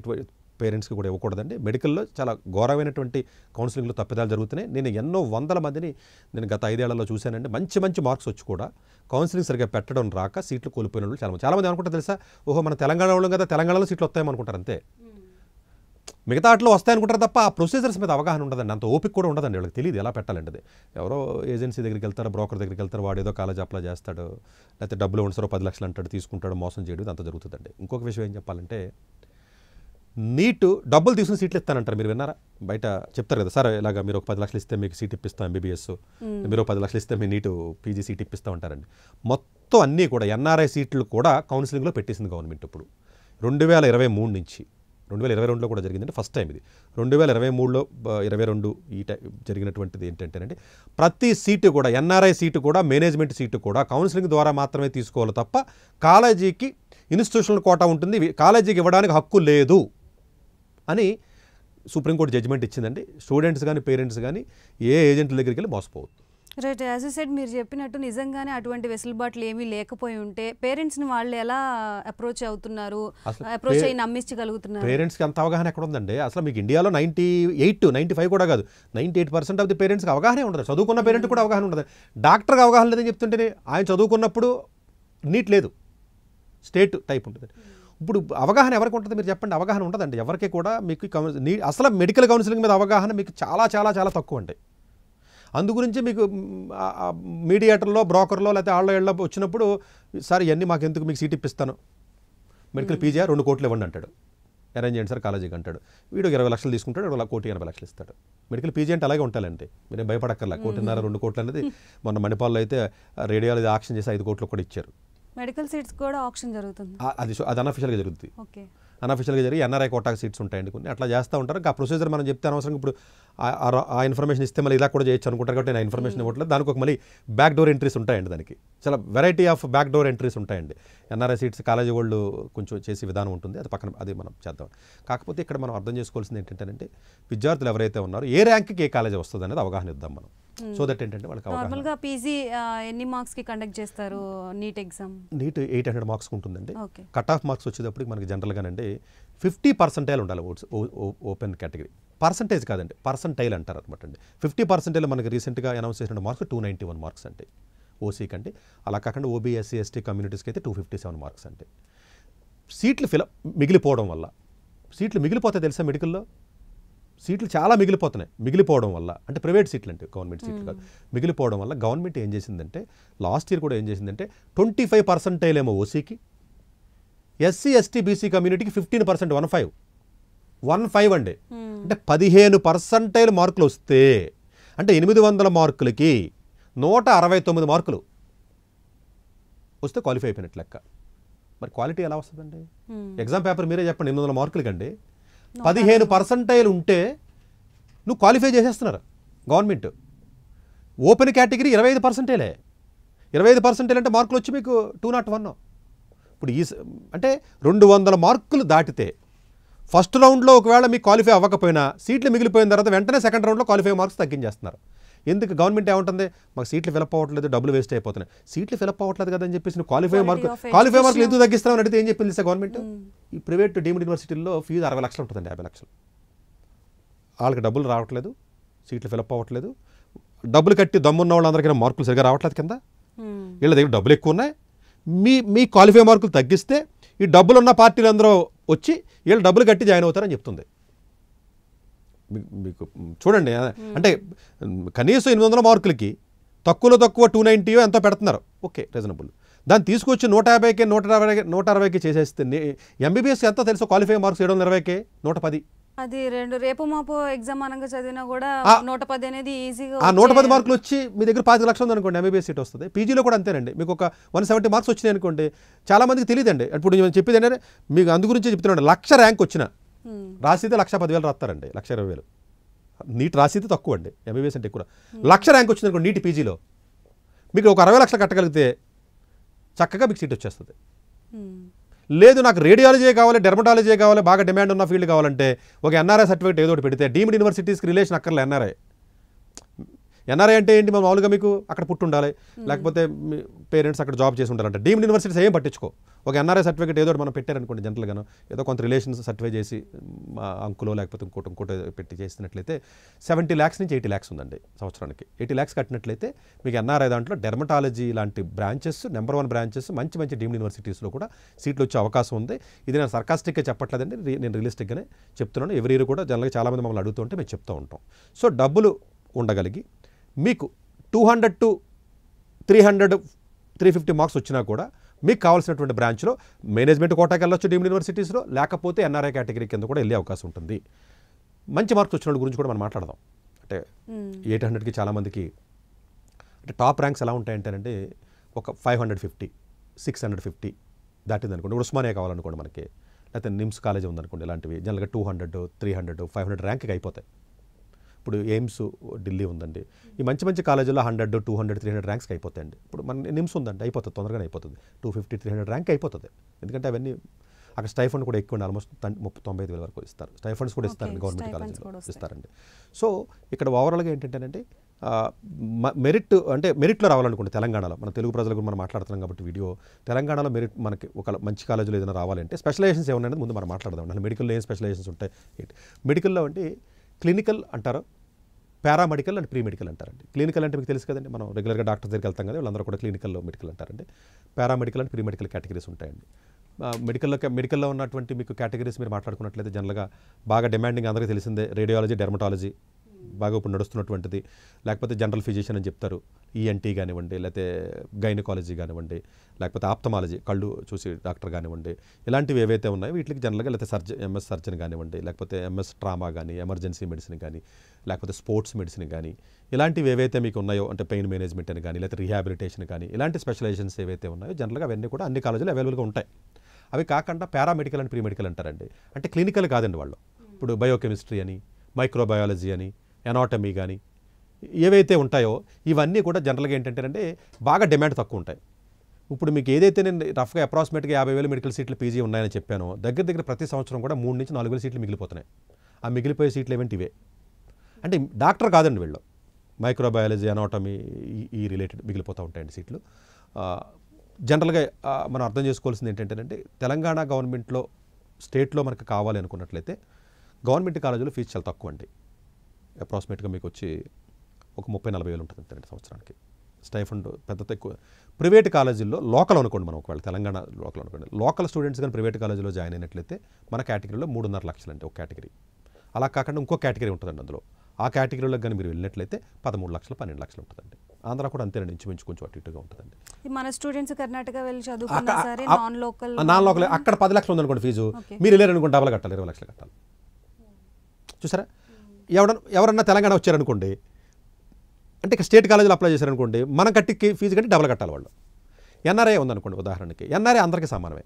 పేరెంట్స్కి కూడా ఇవ్వకూడదండి. మెడికల్లో చాలా ఘోరమైనటువంటి కౌన్సిలింగ్లో తప్పిదాలు జరుగుతున్నాయి. నేను ఎన్నో వందల మందిని నేను గత 5 ఏళ్లలో చూశానండి, మంచి మార్క్స్ వచ్చి కూడా కౌన్సిలింగ్ సరిగ్గా పెట్టడం రాక సీట్లు కోల్పోయిన వాళ్ళు చాలామంది అనుకుంటారు తెలుసా, ఓహో మన తెలంగాణ వాళ్ళం కదా, తెలంగాణలో సీట్లు వస్తాయనుకుంటారు అంతే, మిగతా వాటిలో వస్తాయనుకుంటారు తప్ప ఆ ప్రొసీజర్స్ మీద అవగాహన ఉండదండి, అంత ఓపిక కూడా ఉండదండి, వాళ్ళకి తెలియదు ఎలా పెట్టాలంటే. ఎవరో ఏజెన్సీ దగ్గరికి వెళ్తారు, బ్రోకర్ దగ్గరికి వెళ్తారు, వాడు ఏదో కాలేజ్ అప్లై చేస్తాడు, లేకపోతే డబ్బులు ఉండసారో 10 లక్షలు అంటాడు, తీసుకుంటాడు, మోసం చేయడం అంత జరుగుతుందండి. ఇంకొక విషయం ఏం చెప్పాలంటే, నీట్ డబ్బులు తీసుకుని సీట్లు ఇస్తానంటారు, మీరు విన్నారా? బయట చెప్తారు కదా, సార్ ఇలాగ మీరు ఒక 10 లక్షలు ఇస్తే మీకు సీట్ ఇప్పిస్తాం ఎంబీబీఎస్, మీరు 10 లక్షలు ఇస్తే మీ నీటు పీజీ సీట్ ఇప్పిస్తూ ఉంటారండి. మొత్తం అన్నీ కూడా ఎన్ఆర్ఐ సీట్లు కూడా కౌన్సిలింగ్లో పెట్టేసింది గవర్నమెంట్. ఇప్పుడు 2023 నుంచి 2022లో కూడా జరిగిందంటే ఫస్ట్ టైం ఇది. 2023లో 22 జరిగినటువంటిది ఏంటంటేనండి, ప్రతి సీటు కూడా ఎన్ఆర్ఐ సీటు కూడా మేనేజ్మెంట్ సీటు కూడా కౌన్సిలింగ్ ద్వారా మాత్రమే తీసుకోవాలి తప్ప కాలేజీకి ఇన్స్టిట్యూషనల్ కోటా ఉంటుంది, కాలేజీకి ఇవ్వడానికి హక్కు లేదు అని సుప్రీంకోర్టు జడ్జిమెంట్ ఇచ్చిందండి. స్టూడెంట్స్ కానీ పేరెంట్స్ కానీ ఏ ఏజెంట్ల దగ్గరికి వెళ్ళి మోసపోవద్దు. రైట్, యాజ్ యూ సెడ్ మీరు చెప్పినట్టు నిజంగానే అటువంటి వెసులుబాట్లు ఏమీ లేకపోయి ఉంటే పేరెంట్స్ని వాళ్ళు ఎలా అప్రోచ్ అవుతున్నారు, అప్రోచ్ అయ్యి నమ్మించగలుగుతున్నారు? పేరెంట్స్కి అంత అవగాహన ఎక్కడ ఉందండి? అసలు మీకు ఇండియాలో 98-95 కూడా కాదు, 98% ఆఫ్ ది పేరెంట్స్కి అవగాహనే ఉండదు. చదువుకున్న పేరెంట్ కూడా అవగాహన ఉండదు. డాక్టర్కి అవగాహన లేదని చెప్తుంటే ఆయన చదువుకున్నప్పుడు నీట్ లేదు, స్టేట్ టైప్ ఉంటుంది. ఇప్పుడు అవగాహన ఎవరికి ఉంటుంది మీరు చెప్పండి? అవగాహన ఉంటుందండి ఎవరికి కూడా. మీకు అసలు మెడికల్ కౌన్సిలింగ్ మీద అవగాహన మీకు చాలా చాలా చాలా తక్కువ అండి. అందుగురించి మీకు మీడియేటర్లో, బ్రోకర్లో లేకపోతే ఆళ్ళ ఏళ్ళ వచ్చినప్పుడు సార్ ఇవన్నీ మాకు ఎందుకు, మీకు సీట్ ఇప్పిస్తాను, మెడికల్ పీజీ 2 కోట్లు ఇవ్వండి అంటాడు, అరేంజ్ చేయండి సార్ కాలేజీకి అంటాడు. వీడు 20 లక్షలు తీసుకుంటాడు, 1,80,00,000 ఇస్తాడు. మెడికల్ పీజీ అంటే అలాగే ఉంటాయండి, మీరేం భయపడక్కర్లా. 1.5-2 కోట్లు అనేది మొన్న మణిపాల్లో అయితే రేడియోలో ఆక్షన్ చేసి 5 కోట్లు కూడా ఇచ్చారు. మెడికల్ సీట్స్ కూడా ఆప్షన్ జరుగుతుంది, అది అన్అఫిషియల్గా జరుగుతుంది. ఓకే, అన్అఫిషియల్గా జరిగి ఎన్ఆర్ఐ కోటాకి సీట్స్ ఉంటాయండి కొన్ని, అట్లా చేస్తూ ఉంటారు. ఆ ప్రొసీజర్ మనం చెప్తే అనవసరం. ఇప్పుడు ఆ ఇన్ఫర్మేషన్ ఇస్తే మళ్ళీ ఇలా కూడా చేయొచ్చు అనుకుంటారు కాబట్టి నేను ఇన్ఫర్మేషన్ ఇవ్వట్లేదు. దానికి ఒక మళ్ళీ బ్యాక్ డోర్ ఎంట్రీస్ ఉంటాయండి, దానికి చాలా variety of back door entries ఉంటాయండి. ఎన్ఆర్ఐ సీట్స్ కాలేజీ వాళ్ళు కొంచెం చేసే విధానం ఉంటుంది, అది పక్కన అది మనం చేద్దాం. కాకపోతే ఇక్కడ మనం అర్థం చేసుకోవాల్సింది ఏంటంటే విద్యార్థులు ఎవరైతే ఉన్నారో ఏ ర్యాంక్కి ఏ కాలేజీ వస్తుంది అనేది అవగాహన ఇద్దాం మనం. సో దట్ ఏంటంటే వాళ్ళకి నార్మల్గా పీజీ ఎన్ని మార్క్స్కి కండక్ట్ చేస్తారు నీట్ ఎగ్జామ్? నీట్ 800 మార్క్స్ ఉంటుందండి. ఓకే, కట్ ఆఫ్ మార్క్స్ వచ్చేటప్పటికి మనకి జనరల్గానండి 50% ఉండాలి ఓపెన్ కేటగిరీ. పర్సంటేజ్ కాదండి, పర్సంటైల్ అంటారు అనమాట అండి. 50% మనకి రీసెంట్గా అనౌన్స్ చేసిన మార్క్స్ 291 మార్క్స్ అండి ఓసీకి అండి. అలా కాకుండా ఓబీ, ఎస్సీ, ఎస్టీ కమ్యూనిటీస్కి అయితే 257 మార్క్స్ అండి. సీట్లు మిగిలిపోవడం వల్ల, సీట్లు మిగిలిపోతాయి తెలుసా మెడికల్లో, సీట్లు చాలా మిగిలిపోవడం వల్ల, అంటే ప్రైవేట్ సీట్లు అంటే గవర్నమెంట్ సీట్లు కాదు, మిగిలిపోవడం వల్ల గవర్నమెంట్ ఏం చేసిందంటే లాస్ట్ ఇయర్ కూడా ఏం చేసిందంటే 25% ఏమో ఓసీకి, ఎస్సీ, ఎస్టీ, బీసీ కమ్యూనిటీకి 15%, 15 అండి. అంటే 15% మార్కులు వస్తే అంటే 800 మార్కులకి 169 మార్కులు వస్తే క్వాలిఫై అయిపోయినట్టు లెక్క. మరి క్వాలిటీ ఎలా వస్తుందండి? ఎగ్జామ్ పేపర్ మీరే చెప్పండి, 800 మార్కులకండి 15% ఉంటే నువ్వు క్వాలిఫై చేసేస్తున్నారు గవర్నమెంట్. ఓపెన్ కేటగిరీ 25%లే, 25% అంటే మార్కులు వచ్చి మీకు 201. ఇప్పుడు అంటే 200 మార్కులు దాటితే ఫస్ట్ రౌండ్లో ఒకవేళ మీకు క్వాలిఫై అవ్వకపోయినా సీట్లు మిగిలిపోయిన తర్వాత వెంటనే సెకండ్ రౌండ్లో క్వాలిఫై మార్క్స్ తగ్గించేస్తున్నారు. ఎందుకు? గవర్నమెంట్ ఏమంటుంది, మాకు సీట్లు ఫిలప్ అవ్వట్లేదు, డబ్బులు వేస్ట్ అయిపోతున్నాయి. సీట్లు ఫిలప్ అవ్వట్లేదు కదా అని చెప్పేసి నువ్వు క్వాలిఫై మార్కులు ఎందుకు తగ్గిస్తావు అని అడిగితే ఏం చెప్పింది సార్ గవర్నమెంట్? ఈ ప్రైవేట్ డీమ్డ్ యూనివర్సిటీల్లో ఫీజు 60 లక్షలు ఉంటుందండి, 50 లక్షలు. వాళ్ళకి డబ్బులు రావట్లేదు, సీట్లు ఫిలప్ అవ్వట్లేదు, డబ్బులు కట్టి దమ్మున్న వాళ్ళందరికీ మార్కులు సరిగా రావట్లేదు కింద, వీళ్ళ దగ్గర డబ్బులు ఎక్కువ ఉన్నాయి. మీ క్వాలిఫై మార్కులు తగ్గిస్తే ఈ డబ్బులున్న పార్టీలు అందరూ వచ్చి వీళ్ళు డబ్బులు కట్టి జాయిన్ అవుతారని చెప్తుంది. మీకు చూడండి, అంటే కనీసం 800 మార్కులకి తక్కువ 290 ఎంతో పెడుతున్నారు, ఓకే రీజనబుల్. దాన్ని తీసుకొచ్చి 150కి 160కి చేసేస్తే ఎంబీబీఎస్ ఎంత తెలుసో క్వాలిఫై మార్క్స్ 720కి 110. అది రేపు మాపో ఎగ్జామ్ అనగా చదివినా కూడా 110 అనేది ఈజీగా. ఆ 110 మార్కులు వచ్చి మీ దగ్గర 5 లక్షలు ఉందనుకోండి, ఎంబీబీఎస్ సీట్ వస్తుంది. పీజీలో కూడా అంతేనండి, మీకు ఒక 170 మార్క్స్ వచ్చినాయి అనుకోండి, చాలా మందికి తెలియదండి. ఇప్పుడు నేను చెప్పేది ఏంటంటే మీకు అందు గురించి చెప్తున్నాను, 1,00,000 ర్యాంక్ వచ్చిన రాసితే 1,10,000 రాస్తారండి, 1,20,000. నీట్ రాసితే తక్కువ అండి, ఎంబీబీఎస్ అంటే ఎక్కువ. 1,00,000 ర్యాంక్ వచ్చింది అనుకోండి నీట్ పీజీలో, మీకు ఒక 60 లక్షలు కట్టగలిగితే చక్కగా మీకు సీట్ వచ్చేస్తుంది. లేదు నాకు రేడియాలజీ కావాలి, డెర్మటాలజీ కావాలి, బాగా డిమాండ్ ఉన్న ఫీల్డ్ కావాలంటే ఒక ఎన్ఆర్ఐ సర్టిఫికేట్ ఏదో ఒకటి పెడితే, డీమ్డ్ యూనివర్సిటీస్కి రిలేషన్ అక్కర్లే. ఎన్ఆర్ఐ అంటే ఏంటి? మామూలుగా మీకు అక్కడ పుట్టి ఉండాలి, లేకపోతే మీ పేరెంట్స్ అక్కడ జాబ్ చేసి ఉండాలంటే డీమ్డ్ యూనివర్సిటీస్ ఏం పట్టించుకో. ఒక ఎన్ఆర్ఐ సర్టిఫికేట్ ఏదో మనం పెట్టారనుకోండి, జనరల్గాను ఏదో కొంత రిలేషన్స్ సర్టిఫై చేసి మా అంకులో లేకపోతే ఇంకోటి పెట్టి చేసినట్లయితే 70 lakhs నుంచి 80 lakhs ఉందండి సంవత్సరానికి. 80 lakhs కట్టినట్లయితే మీకు ఎన్ఆర్ఐ దాంట్లో డెర్మటాలజీ లాంటి బ్రాంచెస్, నెంబర్ 1 బ్రాంచెస్ మంచి డీమ్డ్ యూనివర్సిటీస్లో కూడా సీట్లు వచ్చే అవకాశం ఉంది. ఇది నేను సర్కాస్టిక్గా చెప్పట్లేదండి, నేను రియలిస్టిక్గానే చెప్తున్నాను. ఎవరి ఇయర్ కూడా జనరల్గా చాలామంది మమ్మల్ని అడుగుతుంటే మేము చెప్తూ ఉంటాం. సో డబ్బులు ఉండగలిగి మీకు 200 to 300, 350 మార్క్స్ వచ్చినా కూడా మీకు కావాల్సినటువంటి బ్రాంచ్లో మేనేజ్మెంట్ కోటాకి వెళ్ళొచ్చు డీమ్డ్ యూనివర్సిటీస్లో, లేకపోతే ఎన్ఆర్ఐ కేటగిరీ కింద కూడా వెళ్ళే అవకాశం ఉంటుంది. మంచి మార్క్స్ వచ్చిన గురించి కూడా మనం మాట్లాడదాం. అంటే 800కి చాలామందికి అంటే టాప్ ర్యాంక్స్ ఎలా ఉంటాయంటేనంటే ఒక 550, 650 దాటింది అనుకోండి. ఉస్మానియా కావాలనుకోండి మనకి, లేకపోతే నిమ్స్ కాలేజ్ ఉందనుకోండి, ఇలాంటివి జనరల్గా 200, 300, 500 ర్యాంక్కి అయిపోతాయి. ఇప్పుడు ఎయిమ్స్ ఢిల్లీ ఉందండి. ఈ మంచి మంచి కాలేజీలో 100, 200, 300 ర్యాంక్స్కి అయిపోతాయండి. ఇప్పుడు మన నిమ్స్ ఉందండి, అయిపోతుంది, తొందరగానే అయిపోతుంది. 250, 300 ర్యాంక్ అయిపోతుంది. ఎందుకంటే అవన్నీ అక్కడ స్టైఫండ్ కూడా ఎక్కువ, ఆల్మోస్ట్ 95,000 వరకు ఇస్తారు. స్టైఫండ్స్ కూడా ఇస్తారండి, గవర్నమెంట్ కాలేజీలో ఇస్తారండి. సో ఇక్కడ ఓవరాల్గా ఏంటంటేనండి మెరిట్ అంటే మెరిట్లో రావాలనుకోండి తెలంగాణలో, మన తెలుగు ప్రజల గురించి మనం మాట్లాడుతున్నాం కాబట్టి వీడియో, తెలంగాణలో మెరిట్ మనకి ఒక మంచి కాలేజీలో ఏదైనా రావాలంటే స్పెషలైజేషన్స్ ఏమన్నా ముందు మనం మాట్లాడదాం. అంటే మెడికల్లో ఏం స్పెషలైజేషన్స్ ఉంటాయి ఏంటి? మెడికల్లో అంటే క్లినికల్ అంటారు, పారామెడికల్ అండ్ ప్రీ మెడికల్ అంటారండి. క్లినికల్ అంటే మీకు తెలుసు కదండి, మనం రెగ్యులర్గా డాక్టర్ దగ్గరికి వెళ్తాం కదా, వాళ్ళందరూ కూడా క్లినికల్లో మెడికల్ అంటారండి. Paramedical and pre medical categories ఉంటాయండి. మెడికల్లో ఉన్నటువంటి మీకు కేటగిరీస్ మీరు మాట్లాడుకున్నట్లయితే జనరల్గా బాగా డిమాండింగ్ అందరికీ తెలిసిందే రేడియాలజీ, డెర్మటాలజీ బాగా ఇప్పుడు నడుస్తున్నటువంటిది. లేకపోతే జనరల్ ఫిజిషియన్ అని చెప్తారు, ఈఎన్టీ కానివ్వండి, లేకపోతే గైనకాలజీ కానివ్వండి, లేకపోతే ఆప్థమాలజీ కళ్ళు చూసి డాక్టర్ కానివ్వండి, ఇలాంటివి ఏవైతే ఉన్నాయో వీటికి జనరల్గా లేకపోతే ఎంఎస్ సర్జన్ కానివ్వండి, లేకపోతే ఎంఎస్ ట్రామా కానీ, ఎమర్జెన్సీ మెడిసిన్ కానీ, లేకపోతే స్పోర్ట్స్ మెడిసిన్ కానీ, ఇలాంటివి ఏవైతే మీకు ఉన్నాయో అంటే పెయిన్ మేనేజ్మెంట్ అని కానీ, లేకపోతే రీహాబిలిటేషన్ కానీ, ఇలాంటి స్పెషలైజేషన్స్ ఏవైతే ఉన్నాయో జనరల్గా అవన్నీ కూడా అన్ని కాలేజీలు అవైలబుల్గా ఉంటాయి. అవి కాకుండా పారామెడికల్ అండ్ ప్రీ మెడికల్ అంటారండి. అంటే క్లినికల్ కాదండి వాళ్ళు. ఇప్పుడు బయోకెమిస్ట్రీ అని, మైక్రోబయాలజీ అని, ఎనాటమీ కానీ ఏవైతే ఉంటాయో ఇవన్నీ కూడా జనరల్గా ఏంటంటేనంటే బాగా డిమాండ్ తక్కువ ఉంటాయి. ఇప్పుడు మీకు ఏదైతే నేను రఫ్గా అప్రాక్సిమేట్గా 50,000 మెడికల్ సీట్లు పీజీ ఉన్నాయని చెప్పానో, దగ్గర ప్రతి సంవత్సరం కూడా 3 నుంచి 4,000 సీట్లు మిగిలిపోతున్నాయి. ఆ మిగిలిపోయే సీట్లు ఏమిటి ఇవే. అంటే డాక్టర్ కాదండి వీళ్ళు, మైక్రోబయాలజీ, ఎనాటమీ ఈ రిలేటెడ్ మిగిలిపోతూ ఉంటాయండి సీట్లు. జనరల్గా మనం అర్థం చేసుకోవాల్సింది ఏంటంటేనంటే తెలంగాణ గవర్నమెంట్లో స్టేట్లో మనకు కావాలి అనుకున్నట్లయితే గవర్నమెంట్ కాలేజీలో ఫీజు చాలా తక్కువ అండి. అప్రాక్సిమేట్గా మీకు వచ్చి ఒక 30-40 వేలు ఉంటుంది 2 సంవత్సరానికి. స్టైఫండ్ పెద్ద ఎక్కువ. ప్రైవేట్ కాలేజీల్లో లోకల్ అనుకోండి, మనం ఒకవేళ తెలంగాణ లోకల్ అనుకోండి, లోకల్ స్టూడెంట్స్ కానీ ప్రైవేట్ కాలేజీలో జాయిన్ అయినట్లయితే మన కేటగిరీలో 3.5 లక్షలు అండి ఒక కేటగిరీ. అలా కాకుండా ఇంకో కేటగిరీ ఉంటుందండి అందులో. ఆ కేటగిరీలో కానీ మీరు వెళ్ళినట్లయితే 13 లక్షలు 12 లక్షలు ఉంటుందండి. ఆంధ్ర కూడా అంతేనండి, ఇంచుమించు కొంచెం అటు ఇటుగా ఉంటుందండి. మన స్టూడెంట్స్ కర్ణాటక వెళ్ళి చదువుకున్నా సరే నాన్ లోకల్ అక్కడ 10 లక్షలు ఉందనుకోండి ఫీజు, మీరు వెళ్ళారనుకోండి డబల్ కట్టాలి, 20 లక్షలు కట్టాలి. చూసారా? ఎవరన్నా తెలంగాణ వచ్చారనుకోండి, అంటే ఇక స్టేట్ కాలేజీలో అప్లై చేశారనుకోండి, మనం కట్టి ఫీజు కట్టి డబల్ కట్టాలి వాళ్ళు. ఎన్ఆర్ఐ ఉందనుకోండి ఉదాహరణకి, ఎన్ఆర్ఐ అందరికీ సమానమే.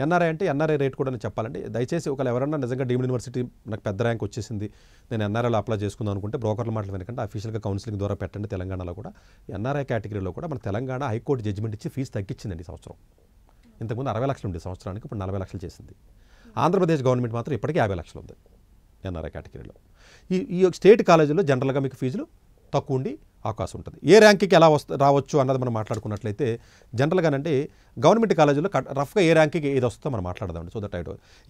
ఎన్ఆర్ఐ అంటే ఎన్ఆర్ఐ రేట్ కూడా నేను చెప్పాలండి. దయచేసి ఒకవేళ ఎవరన్నా నిజంగా డీమ్డ్ యూనివర్సిటీ నాకు పెద్ద ర్యాంక్ వచ్చేసింది, నేను ఎన్ఆర్ఐలో అప్లై చేసుకుందాం అనుకుంటే బ్రోకర్ల మాటలు వెనకంటే అఫీషియల్గా కౌన్సిలింగ్ ద్వారా పెట్టండి. తెలంగాణలో కూడా ఎన్ఆర్ఐ కేటగిరీలో కూడా మన తెలంగాణ హైకోర్టు జడ్జిమెంట్ ఇచ్చి ఫీజు తగ్గించిందండి ఈ సంవత్సరం. ఇంతకుముందు 60 లక్షలు ఉండే సంవత్సరానికి, ఇప్పుడు 40 లక్షలు చేసింది. ఆంధ్రప్రదేశ్ గవర్నమెంట్ మాత్రం ఇప్పటికీ 50 లక్షలు ఉంది ఎన్ఆర్ఐ కేటగిరీలో. ఈ స్టేట్ కాలేజీలో జనరల్గా మీకు ఫీజులు తక్కువ ఉండి అవకాశం ఉంటుంది. ఏ ర్యాంక్కి ఎలా రావచ్చు అన్నది మనం మాట్లాడుకున్నట్లయితే జనరల్గానంటే గవర్నమెంట్ కాలేజీలో రఫ్గా ఏ ర్యాంక్కి ఏది వస్తుందో మనం మాట్లాడదామండి. సో దట్ ఐ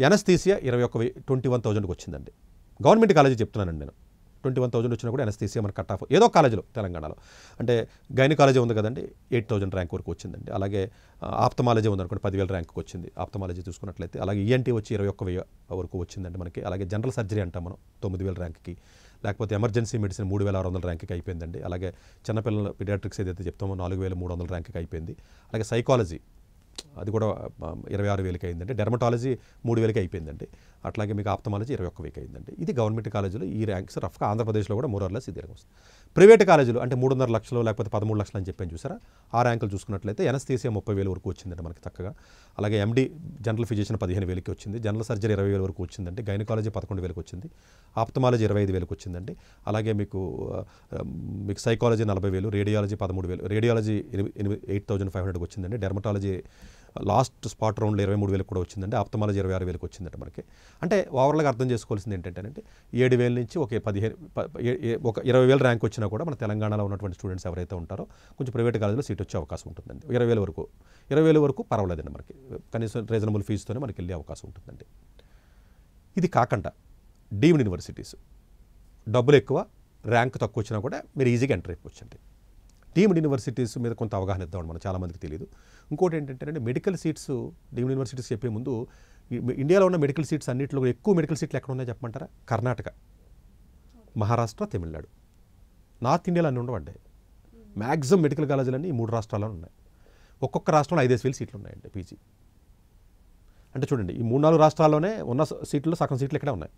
ఎనస్థీసియా 21,000కి వచ్చిందండి. గవర్నమెంట్ కాలేజీ చెప్తున్నానండి నేను. 21,000 వచ్చినా కూడా ఎనస్థీసియా మన కట్ ఆఫ్ ఏదో కాలేజీలో తెలంగాణలో. అంటే గైనకాలజీ ఉంది కదండి, 8,000 ర్యాంక్ వరకు వచ్చిందండి. అలాగే ఆప్థమాలజీ ఉందనుకోండి 10,000 ర్యాంక్కి వచ్చింది ఆప్థమాలజీ చూసుకున్నట్లయితే. అలాగే ఈఎన్టీ వచ్చి 21,000 వరకు వచ్చిందండి మనకి. అలాగే జనరల్ సర్జరీ అంటాం మనం 9,000 ర్యాంక్కి. లేకపోతే ఎమర్జెన్సీ మెడిసిన్ 3,600 ర్యాంక్కి అయిపోయిందండి. అలాగే చిన్నపిల్లల పిడియాట్రిక్స్ ఏదైతే చెప్తామో 4,300 ర్యాంక్కి అయిపోయింది. అలాగే సైకాలజీ అది కూడా 26,000కి అయిందండి. డెర్మటాలజీ 3,000కి అయిపోయిందండి. అట్లాగే మీకు ఆప్థమాలజీ 21,000కి అయిందండి. ఇది గవర్నమెంట్ కాలేజీలో ఈ ర్యాంక్స్ రఫ్గా ఆంధ్రప్రదేశ్లో కూడా మోరర్లెస్ ఇది వస్తుంది. ప్రైవేట్ కాలేజీలు అంటే 3.5 లక్షలు లేకపోతే 13 లక్షలు అని చెప్పాను చూసారా, ఆ ర్యాంకులు చూసుకున్నట్లయితే ఎనస్థీసియా 30,000 వరకు వచ్చిందండి మనకి చక్కగా. అలాగే ఎండి జనరల్ ఫిజిషియన్ 15,000కి వచ్చింది. జనరల్ సర్జరీ 20,000 వరకు వచ్చిందండి. గైనకాలజీ 11,000కి వచ్చింది. ఆప్థమాలజీ 25,000కి వచ్చిందండి. అలాగే మీకు సైకాలజీ 40,000, రేడియాలజీ 13,000, రేడియాలజీ 8,500కి వచ్చిందండి. డెర్మటాలజీ లాస్ట్ స్పాట్ రౌండ్లో 23,000 కూడా వచ్చిందండి. ఆప్థమాలజీ 26,000కి వచ్చిందండి మనకి. అంటే ఓవరాల్గా అర్థం చేసుకోవాల్సింది ఏంటంటే 7,000 నుంచి ఒక 20,000 ర్యాంక్ వచ్చినా కూడా మన తెలంగాణలో ఉన్నటువంటి స్టూడెంట్స్ ఎవరైతే ఉంటారో కొంచెం ప్రైవేట్ కాలేజీలో సీట్ వచ్చే అవకాశం ఉంటుందండి. 20,000 వరకు పర్వాలేదండి మనకి. కనీసం రీజనబుల్ ఫీజుతోనే మనకి వెళ్ళే అవకాశం ఉంటుందండి. ఇది కాకుండా డీమ్డ్ యూనివర్సిటీస్ డబ్బులు ఎక్కువ, ర్యాంక్ తక్కువ వచ్చినా కూడా మీరు ఈజీగా ఎంటర్ అయిపోవచ్చండి. డీమ్డ్ యూనివర్సిటీస్ మీద కొంత అవగాహన ఇద్దామండి, మనం చాలామందికి తెలియదు. ఇంకోటి ఏంటంటే మెడికల్ సీట్స్ డీమ్డ్ యూనివర్సిటీస్ చెప్పే ముందు ఇండియాలో ఉన్న మెడికల్ సీట్స్ అన్నింటిలో ఎక్కువ మెడికల్ సీట్లు ఎక్కడ ఉన్నాయో చెప్పమంటారా? కర్ణాటక, మహారాష్ట్ర, తమిళనాడు. నార్త్ ఇండియాలో అన్నీ ఉండవండి. మ్యాక్సిమం మెడికల్ కాలేజీలన్నీ ఈ 3 రాష్ట్రాల్లో ఉన్నాయి. ఒక్కొక్క రాష్ట్రంలో 5,000 సీట్లు ఉన్నాయండి పీజీ. అంటే చూడండి, ఈ 3-4 రాష్ట్రాల్లోనే ఉన్న సీట్లలో సగం సీట్లు ఇక్కడే ఉన్నాయి.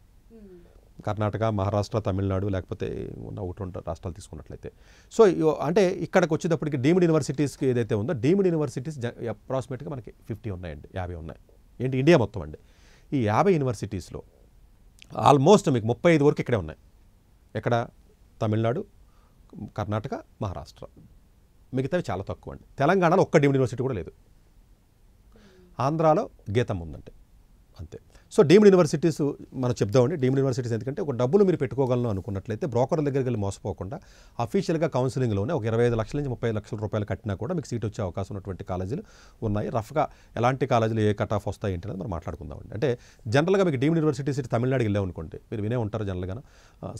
కర్ణాటక, మహారాష్ట్ర, తమిళనాడు, లేకపోతే ఉన్న 1-2 రాష్ట్రాలు తీసుకున్నట్లయితే. సో అంటే ఇక్కడికి వచ్చేటప్పటికి డీమ్డ్ యూనివర్సిటీస్కి ఏదైతే ఉందో డీమ్డ్ యూనివర్సిటీస్ అప్రాక్సిమేట్గా మనకి 50 ఉన్నాయండి, 50 ఉన్నాయి. ఏంటి ఇండియా మొత్తం అండి. ఈ 50 యూనివర్సిటీస్లో ఆల్మోస్ట్ మీకు 35 వరకు ఇక్కడే ఉన్నాయి. ఎక్కడ? తమిళనాడు, కర్ణాటక, మహారాష్ట్ర. మిగతావి చాలా తక్కువ అండి. తెలంగాణలో ఒక్క డీమ్డ్ యూనివర్సిటీ కూడా లేదు. ఆంధ్రాలో గీతం ఉందంటే అంతే. సో డీమ్డ్ యూనివర్సిటీస్ మనం చెప్దామండి. డీమ్డ్ యూనివర్సిటీస్ ఎందుకంటే ఒక డబ్బులు మీరు పెట్టుకోగలను అనుకున్నట్లయితే బ్రోకర్ల దగ్గరికి వెళ్ళి మోసపోకుండా అఫీషియల్గా కౌన్సిలింగ్లోనే ఒక 25 లక్షల నుంచి 30 లక్షల రూపాయలు కట్టినా కూడా మీకు సీట్ వచ్చే అవకాశం ఉన్నటువంటి కాలేజీలు ఉన్నాయి. రఫ్గా ఎలాంటి కాలేజీలు ఏ కట్ ఆఫ్ వస్తాయి ఏంటి అనేది మనం మాట్లాడుకుందామండి. అంటే జనరల్గా మీకు డీమ్డ్ యూనివర్సిటీ సీట్ తమిళనాడుకి వెళ్ళామనుకోండి, మీరు వినే ఉంటారు జనరల్గా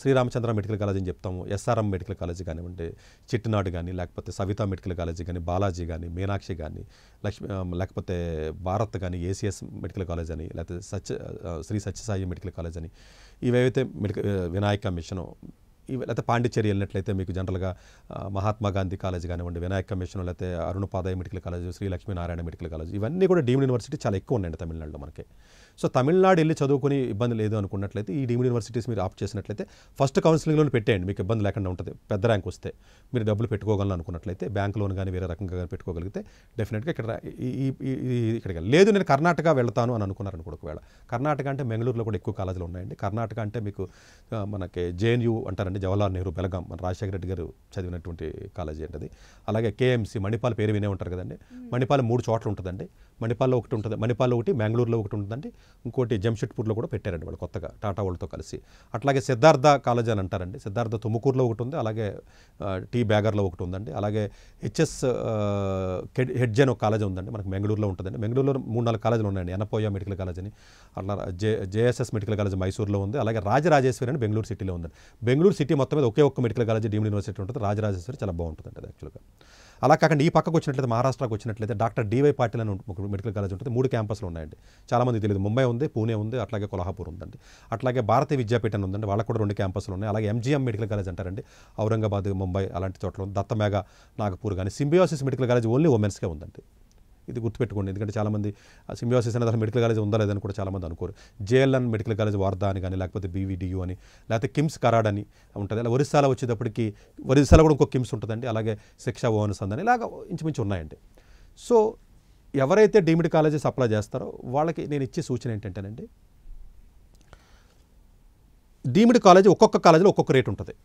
శ్రీరామచంద్ర మెడికల్ కాలేజ్ అని చెప్తాము, ఎస్ఆర్ఎం మెడికల్ కాలేజ్ కానివ్వండి, చిట్టినాడు కానీ, లేకపోతే సవితా మెడికల్ కాలేజ్ కానీ, బాలాజీ కానీ, మీనాక్షి కానీ, లేకపోతే భారత్ కానీ, ఏసీఎస్ మెడికల్ కాలేజ్ అని, లేకపోతే శ్రీ సత్యసాయి మెడికల్ కాలేజ్ అని, ఇవేవైతే వినాయక మిషను, లేకపోతే పాండిచ్చేరి వెళ్ళినట్లయితే మీకు జనరల్గా మహాత్మా గాంధీ కాలేజ్ కానివ్వండి, వినాయక మిషన్, లేకపోతే Arunapadaya medical college, Sri Lakshminarayana medical college, ఇవన్నీ కూడా డీమ్డ్ యూనివర్సిటీ చాలా ఎక్కువ ఉన్నాయండి తమిళనాడులో మనకి. సో తమిళనాడు వెళ్ళి చదువుకుని ఇబ్బంది లేదు అనుకున్నట్లయితే ఈ డీమ్డ్ యూనివర్సిటీస్ మీరు ఆప్ట్ చేసినట్లయితే ఫస్ట్ కౌన్సిలింగ్లో పెట్టేయండి, మీకు ఇబ్బంది లేకుండా ఉంటుంది. పెద్ద ర్యాంక్ వస్తే మీరు డబ్బులు పెట్టుకోగలను అనుకున్నట్లయితే బ్యాంక్ లోన్ కానీ వేరే రకంగా కానీ పెట్టుకోగలిగితే డెఫినెట్గా ఇక్కడికి లేదు నేను కర్ణాటక వెళ్తాను అని అనుకున్నారనుకో. ఒకవేళ కర్ణాటక అంటే బెంగళూరులో కూడా ఎక్కువ కాలేజీలు ఉన్నాయండి. కర్ణాటక అంటే మీకు మనకి జేఎన్యూ అంటారండి, జవహర్లాల్ నెహ్రూ బెలగాం, మన రాజశేఖర రెడ్డి గారు చదివినటువంటి కాలేజీ అండి అది. అలాగే కేఎంసీ మణిపాల్ పేరు వినే ఉంటారు కదండి. మణిపాల్ 3 చోట్ల ఉంటుందండి. మణిపాల్లో ఒకటి ఉంటుంది, మణిపాల్లో ఒకటి, బెంగళూరులో ఒకటి ఉంటుందండి, ఇంకోటి జంషెడ్పూర్లో కూడా పెట్టారండి వాళ్ళు కొత్తగా టాటా వాళ్ళతో కలిసి. అట్లాగే సిద్ధార్థ కాలేజ్ అని అంటారండి, సిద్ధార్థ తుముకూరులో ఒకటి ఉంది, అలాగే టీ బ్యాగర్లో ఒకటి ఉందండి, అలాగే హెచ్ఎస్ హెడ్జ్ అని ఒక కాలేజ్ ఉందండి మనకు బెంగళూరులో ఉంటుందండి. బెంగళూరులో 3-4 కాలేజీలు ఉన్నాయండి, ఎనపోయ మెడికల్ కాలేజ్ అని, అట్లా జేఎస్ఎస్ మెడికల్ కాలేజ్ మైసూరులో ఉంది, అలాగే రాజరాజేశ్వరి అని బెంగళూరు సిటీలో ఉందండి. బెంగళూరు సిటీ మొత్తం మీద ఒకే ఒక్క మెడికల్ కాలేజ్ డీమ్డ్ యూనివర్సిటీ ఉంటుంది, రాజరాజేశ్వరి, చాలా బాగుంటుందండి అది యాక్చువల్గా. అలా కాకుండా ఈ పక్కకు వచ్చినట్లయితే మహారాష్ట్రకి వచ్చినట్లయితే డాక్టర్ డివై పాటిల్ అని ఒక మెడికల్ కాలేజ్ ఉంటుంది. 3 క్యాంపస్లు ఉన్నాయండి, చాలామంది తెలియదు. ముంబై ఉంది, పూణే ఉంది, అట్లాగే కొల్హాపూర్ ఉందండి. అట్లాగే భారతీయ విద్యాపీఠ అని ఉందండి, వాళ్ళకు కూడా 2 క్యాంపస్లు ఉన్నాయి. అలాగే ఎంజీఎం మెడికల్ కాలేజ్ అంటారండి, ఔరంగాబాద్, ముంబై అలాంటి చోట్ల ఉంది. దత్తమేఘ, నాగపూర్ కానీ. సింబియోసిస్ మెడికల్ కాలేజ్ ఓన్లీ ఉమెన్స్కే ఉందండి, ఇది గుర్తుపెట్టుకోండి. ఎందుకంటే చాలామంది సింబియోసిస్ అనేది అసలు మెడికల్ కాలేజ్ ఉందా లేదని కూడా చాలామంది అనుకోరు. జేఎల్ఎన్ మెడికల్ కాలేజ్ వార్దా అని కానీ, లేకపోతే బీవీడియూ అని, లేకపోతే కిమ్స్ కరాడ్ అని ఉంటుంది. అలా ఒరిస్సాలో వచ్చేటప్పటికి ఒరిస్సాలో కూడా ఇంకో కిమ్స్ ఉంటుందండి, అలాగే శిక్షా ఓవన్స్ అని ఇలాగ ఇంచుమించు ఉన్నాయండి. సో ఎవరైతే డీమ్డ్ కాలేజెస్ అప్లై చేస్తారో వాళ్ళకి నేను ఇచ్చే సూచన ఏంటంటేనండి, డీమ్డ్ కాలేజ్ ఒక్కొక్క కాలేజీలో ఒక్కొక్క రేట్ ఉంటుంది.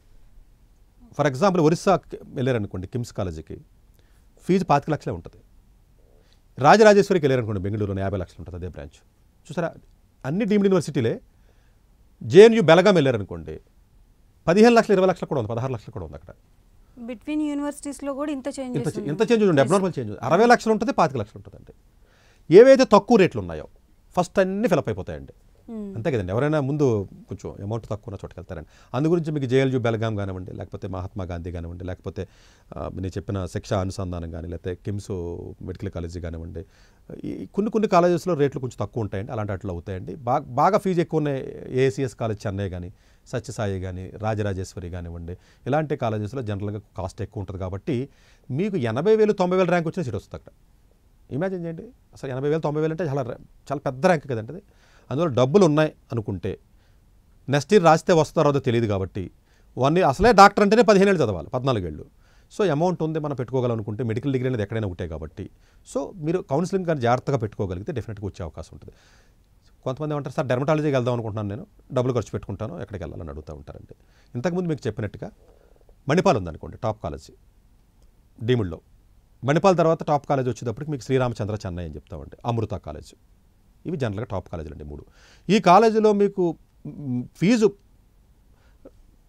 ఫర్ ఎగ్జాంపుల్ ఒరిస్సా వెళ్ళారనుకోండి, కిమ్స్ కాలేజీకి ఫీజు 25 లక్షలే ఉంటుంది. రాజరాజేశ్వరికి వెళ్ళారనుకోండి, బెంగళూరులో 50 లక్షలు ఉంటుంది అదే బ్రాంచ్. చూసారా, అన్ని డీమ్డ్ యూనివర్సిటీలే. జేఎన్యూ బెలగాం వెళ్ళారనుకోండి 15 లక్షలు, 20 లక్షలు కూడా ఉంది, 16 లక్షలు కూడా ఉంది. అక్కడ బిట్వీన్ యూనివర్సిటీస్లో కూడా ఇంత చేంజ్ ఉంది, అబ్నార్మల్ చేంజ్. 60 లక్షలు ఉంటుంది, 25 లక్షలు ఉంటుందండి. ఏవైతే తక్కువ రేట్లు ఉన్నాయో ఫస్ట్ అన్నీ ఫిలప్ అయిపోతాయండి, అంతే కదండి. ఎవరైనా ముందు కొంచెం అమౌంట్ తక్కువ ఉన్న చోటుకి వెళ్తారండి. అందు గురించి మీకు జేఎల్యూ బెలగాం కానివ్వండి, లేకపోతే మహాత్మా గాంధీ కానివ్వండి, లేకపోతే నేను చెప్పిన శిక్షా అనుసంధానం కానీ, లేకపోతే కిమ్స్ మెడికల్ కాలేజీ కానివ్వండి, ఈ కొన్ని కాలేజెస్లో రేట్లు కొంచెం తక్కువ ఉంటాయండి, అలాంటి వాటిలో అవుతాయండి. బాగా ఫీజు ఎక్కువ ఉన్నాయి ఏసీఎస్ కాలేజ్ చెన్నై కానీ, సత్యసాయి కానీ, రాజరాజేశ్వరి కానివ్వండి, ఇలాంటి కాలేజెస్లో జనరల్గా కాస్ట్ ఎక్కువ ఉంటుంది. కాబట్టి మీకు 80,000 90,000 ర్యాంక్ వచ్చిన సీట్ వస్తుంది అక్కడ. ఇమాజిన్ చేయండి, అసలు 80,000 90,000 అంటే చాలా పెద్ద ర్యాంక్ కదండి అది. అందువల్ల డబ్బులు ఉన్నాయి అనుకుంటే నెక్స్ట్ ఇయర్ రాస్తే వస్తారో తెలియదు. కాబట్టి అసలే డాక్టర్ అంటేనే 15 ఏళ్ళు చదవాలి, 14 ఏళ్ళు. సో అమౌంట్ ఉంది మనం పెట్టుకోగలనుకుంటే, మెడికల్ డిగ్రీ అనేది ఎక్కడైనా ఒకటే కాబట్టి, సో మీరు కౌన్సిలింగ్ కానీ జాగ్రత్తగా పెట్టుకోగలిగితే డెఫినెట్గా వచ్చే అవకాశం ఉంటుంది. కొంతమంది ఏమంటారు, సార్ డెర్మటాలజీకి వెళ్దాం అనుకుంటున్నాను, నేను డబ్బులు ఖర్చు పెట్టుకుంటాను, ఎక్కడికి వెళ్ళాలని అడుగుతూ ఉంటారండి. ఇంతకుముందు మీకు చెప్పినట్టుగా మణిపాల్ ఉందనుకోండి, టాప్ కాలేజీ డీమ్డ్లో. మణిపాల్ తర్వాత టాప్ కాలేజ్ వచ్చేటప్పటికి మీకు శ్రీరామచంద్ర చెన్నై అని చెప్తామండి, అమృత కాలేజ్, ఇవి జనరల్గా టాప్ కాలేజీలు అండి 3. ఈ కాలేజీలో మీకు ఫీజు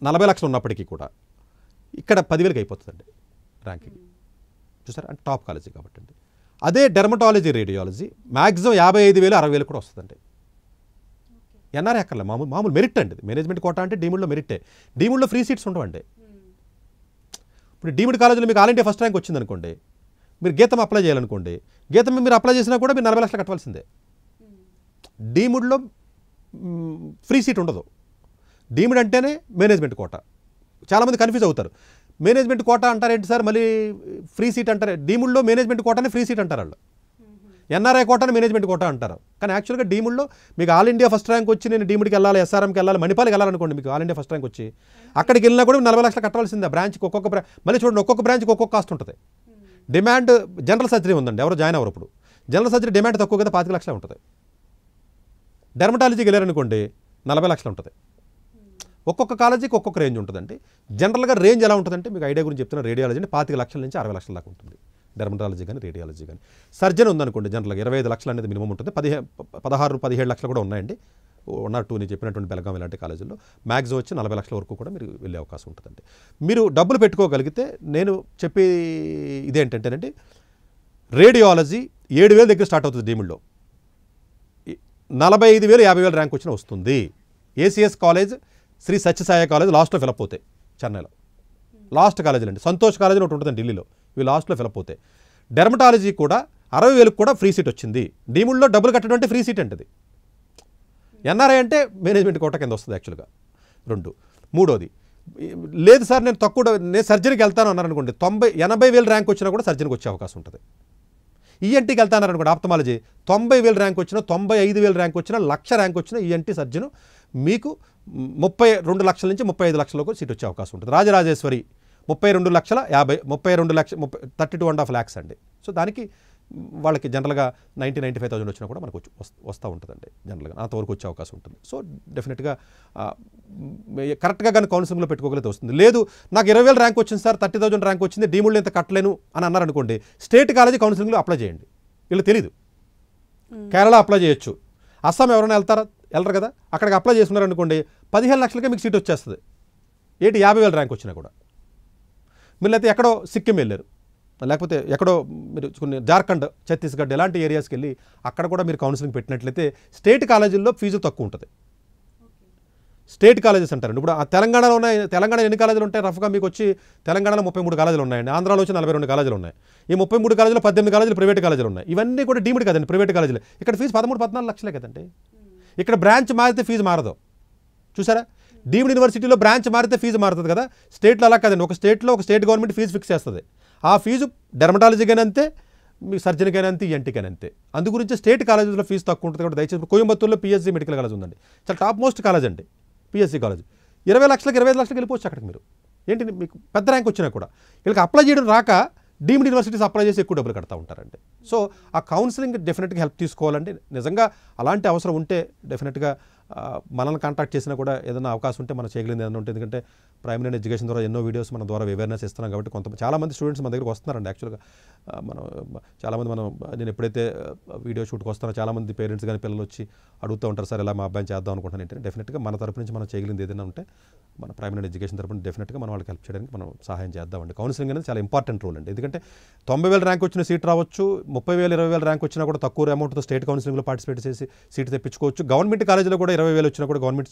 40 లక్షలు ఉన్నప్పటికీ కూడా ఇక్కడ 10,000కి అయిపోతుందండి ర్యాంకింగ్. చూసారా, అంటే టాప్ కాలేజీ కాబట్టి అండి. అదే డెర్మటాలజీ రేడియాలజీ మ్యాక్సిమం 55,000 60,000 కూడా వస్తుందండి. ఎన్ఆర్ఐ అక్కర్లే, మామూలు మెరిట్ అండి. మేనేజ్మెంట్ కోటా అంటే డీమ్డ్లో మెరిటే. డీమ్డ్లో ఫ్రీ సీట్స్ ఉండవండి. ఇప్పుడు డీమ్డ్ కాలేజీలో మీకు ఆల్ ఇండియా ఫస్ట్ ర్యాంక్ వచ్చిందనుకోండి, మీరు గీతం అప్లై చేయాలనుకోండి, గీతం మీరు అప్లై చేసినా కూడా మీరు 40 లక్షలు కట్టవలసిందే. డీమ్డ్లో ఫ్రీ సీట్ ఉండదు. డీమ్డ్ అంటేనే మేనేజ్మెంట్ కోటా. చాలామంది కన్ఫ్యూజ్ అవుతారు, మేనేజ్మెంట్ కోటా అంటారేంటి సార్, మళ్ళీ ఫ్రీ సీట్ అంటారు. డీమ్డ్లో మేనేజ్మెంట్ కోటానే ఫ్రీ సీట్ అంటారు వాళ్ళు. ఎన్ఆర్ఐ కోటాని మేనేజ్మెంట్ కోటా అంటారు. కానీ యాక్చువల్గా డీమ్డ్లో మీకు ఆల్ ఇండియా ఫస్ట్ ర్యాంక్ వచ్చి నేను డీమ్డ్కి వెళ్ళాలి, ఎస్ఆర్ఎంకి వెళ్ళాలి, మణిపాల్కి వెళ్ళాలనుకోండి, మీకు ఆల్ ఇండియా ఫస్ట్ ర్యాంక్ వచ్చి అక్కడికి వెళ్ళినా కూడా 40 లక్షలు కట్టవలసిందే. బ్రాంచ్కి ఒక్కొక్క మళ్ళీ చూడండి, ఒక్కొక్క బ్రాంచ్కి ఒక్కొక్క కాస్ట్ ఉంటుంది. డిమాండ్ జనరల్ సర్జరీ ఉందండి, ఎవరు జాయిన్ అవ్వరు. ఇప్పుడు జనరల్ సర్జరీ డిమాండ్ తక్కువ కదా, 25 లక్షలే ఉంటుంది. డెర్మటాలజీకి వెళ్ళారనుకోండి 40 లక్షలు ఉంటుంది. ఒక్కొక్క కాలేజీకి ఒక్కొక్క రేంజ్ ఉంటుందండి. జనరల్గా రేంజ్ ఎలా ఉంటుందంటే మీకు ఐడియా గురించి చెప్తున్న రేడియాలజీ అంటే 25 లక్షల నుంచి 60 లక్షల దాకా ఉంటుంది. డెర్మటాలజీ కానీ రేడియాలజీ కానీ. సర్జన్ ఉందనుకోండి జనరల్గా 25 లక్షలు అనేది మినిమం ఉంటుంది. 16-17 లక్షలు కూడా ఉన్నాయండి. 1 or 2 నేను చెప్పినటువంటి బెల్గాం ఇలాంటి కాలేజీల్లో మ్యాక్సిమం వచ్చి 40 లక్షల వరకు కూడా మీరు వెళ్ళే అవకాశం ఉంటుందండి. మీరు డబ్బులు పెట్టుకోగలిగితే నేను చెప్పే ఇదేంటంటేనండి, రేడియాలజీ 7,000 దగ్గర స్టార్ట్ అవుతుంది డీమ్డ్లో. 45,000 50,000 ర్యాంక్ వచ్చినా వస్తుంది. ACS college, Shri Sathya Sai college లాస్ట్లో ఫిలప్ అవుతాయి చెన్నైలో. లాస్ట్ కాలేజీలు అండి. సంతోష్ కాలేజ్ ఒకటి ఉంటుందండి ఢిల్లీలో, ఇవి లాస్ట్లో ఫిలప్ అవుతాయి. డెర్మటాలజీ కూడా 60,000 కూడా ఫ్రీ సీట్ వచ్చింది. డీమ్డ్లో డబ్బులు కట్టడం అంటే ఫ్రీ సీట్ అంటది. ఎన్ఆర్ఐ అంటే మేనేజ్మెంట్ కోట కింద వస్తుంది యాక్చువల్గా. 2. 3వది లేదు సార్ నేను సర్జరీకి వెళ్తాను అన్నారనుకోండి, 80,000 ర్యాంక్ వచ్చినా కూడా సర్జరీకి వచ్చే అవకాశం ఉంటుంది. ఈఎన్టీకి వెళ్తాననుకోండి ఆప్థమాలజీ, 90,000 ర్యాంక్ వచ్చినా 95,000 ర్యాంక్ వచ్చినా 1,00,000 ర్యాంక్ వచ్చినా ఈఎన్టీ సర్జను మీకు 32 లక్షల నుంచి 35 లక్షలకు సీట్ వచ్చే అవకాశం ఉంటుంది. రాజరాజేశ్వరి 32,32,500,000 lakhs అండి. సో దానికి వాళ్ళకి జనరల్గా 90,000-95,000 వచ్చినా కూడా మనకు వస్తూ ఉంటుందండి. జనరల్గా అంతవరకు వచ్చే అవకాశం ఉంటుంది. సో డెఫినెట్గా కరెక్ట్గా కానీ కౌన్సిలింగ్లో పెట్టుకోగలిగితే వస్తుంది. లేదు నాకు 20,000 ర్యాంక్ వచ్చింది సార్, 30,000 ర్యాంక్ వచ్చింది, డీమ్డ్లో ఇంత కట్టలేను అని అన్నారనుకోండి, స్టేట్ కాలేజీ కౌన్సిలింగ్లో అప్లై చేయండి. వీళ్ళు తెలీదు. కేరళ అప్లై చేయొచ్చు, అస్సాం ఎవరైనా వెళ్ళరు కదా, అక్కడికి అప్లై చేసుకున్నారనుకోండి 15 లక్షలకే మీకు సీట్ వచ్చేస్తుంది. 50,000 ర్యాంక్ వచ్చినా కూడా. మీరు అయితే ఎక్కడో సిక్కిం వెళ్ళారు, లేకపోతే ఎక్కడో మీరు కొన్ని జార్ఖండ్, ఛత్తీస్గఢ్ ఇలాంటి ఏరియాస్కి వెళ్ళి అక్కడ కూడా మీరు కౌన్సిలింగ్ పెట్టినట్లయితే స్టేట్ కాలేజీల్లో ఫీజు తక్కువ ఉంటుంది. స్టేట్ కాలేజెస్ అంటారండి. ఇప్పుడు ఆ తెలంగాణలో ఎన్ని కాలేజీలు ఉంటాయి రఫ్గా మీకు వచ్చి? తెలంగాణలో 33 కాలేజీలు ఉన్నాయండి. ఆంధ్రాలో వచ్చి 42 కాలేజీలు ఉన్నాయి. ఈ 33 కాలేజీలో 18 కాలేజీలు ప్రైవేట్ కాలేజీలు ఉన్నాయి. ఇవన్నీ కూడా డీమ్డ్ కదండి, ప్రైవేట్ కాలేజీలు. ఇక్కడ ఫీజు 13-14 లక్షలే కదండి. ఇక్కడ బ్రాంచ్ మారితే ఫీజు మారదు. చూసారా, డీమ్డ్ యూనివర్సిటీలో బ్రాంచ్ మారితే ఫీజు మారుతుంది కదా. స్టేట్లో అలా కదండి. ఒక స్టేట్లో ఒక స్టేట్ గవర్నమెంట్ ఫీజు ఫిక్స్ చేస్తుంది. ఆ ఫీజు డెర్మటాలజీకైనా అంతే, మీ సర్జరీకైనా అంతే, ఈఎన్టీకైనా అంతే. అందు గురించి స్టేట్ కాలేజీలో ఫీజు తక్కువ ఉంటుంది కాబట్టి దయచేసి. కోయంబత్తూరులో పిఎస్సీ మెడికల్ కాలేజ్ ఉందండి, చాలా టాప్ మోస్ట్ కాలేజ్ అండి పిఎస్సీ కాలేజ్. 20 లక్షలకి 25 లక్షలకి వెళ్ళిపోవచ్చు అక్కడికి మీరు. ఏంటి మీకు పెద్ద ర్యాంక్ వచ్చినా కూడా వీళ్ళకి అప్లై చేయడం రాక డీమ్డ్ యూనివర్సిటీస్ అప్లై చేసి ఎక్కువ డబ్బులు కడతా ఉంటారండి. సో ఆ కౌన్సిలింగ్ డెఫినెట్గా హెల్ప్ తీసుకోవాలండి. నిజంగా అలాంటి అవసరం ఉంటే డెఫినెట్గా మనల్ని కాంటాక్ట్ చేసినా కూడా ఏదైనా అవకాశం ఉంటే మనం చేయగలిగింది ఏదైనా ఉంటుంది. ఎందుకంటే ప్రైమరీ ఎడ్యుకేషన్ ద్వారా ఎన్నో వీడియోస్ మన ద్వారా అవేర్నెస్ ఇస్తున్నాం కాబట్టి చాలామంది స్టూడెంట్స్ మన దగ్గరికి వస్తున్నారండి. యాక్చువల్గా చాలామంది నేను ఎప్పుడైతే వీడియో షూట్కి వస్తానో చాలామంది పేరెంట్స్ కానీ పిల్లలు వచ్చి అడుగుతూ ఉంటారు, సార్ ఇలా మా అబ్బాయిని చేద్దాం అనుకుంటాను ఏంటంటే డెఫినెట్గా మన తరపు నుంచి మనం చేయగలిగింది ఏదైనా ఉంటే మన ప్రైమరీ ఎడ్యుకేషన్ తరపున డెఫినెట్గా మనం వాళ్ళకి హెల్ప్ చేయడానికి మనం సహాయం చేద్దామండి. కౌన్సిలింగ్ అనేది చాలా ఇంపార్టెంట్ రోల్ అండి. ఎందుకంటే 90,000 ర్యాంక్ వచ్చిన సీట్ రావచ్చు, 30,000 20,000 ర్యాంక్ వచ్చినా కూడా తక్కువ అమౌంట్తో స్టేట్ కౌన్సిలింగ్లో పార్టిసిపేట్ చేసి సీట్ తెప్పించుకోవచ్చు. గవర్నమెంట్ కాలేజీలో కూడా 20,000 వచ్చినా కూడా గవర్నమెంట్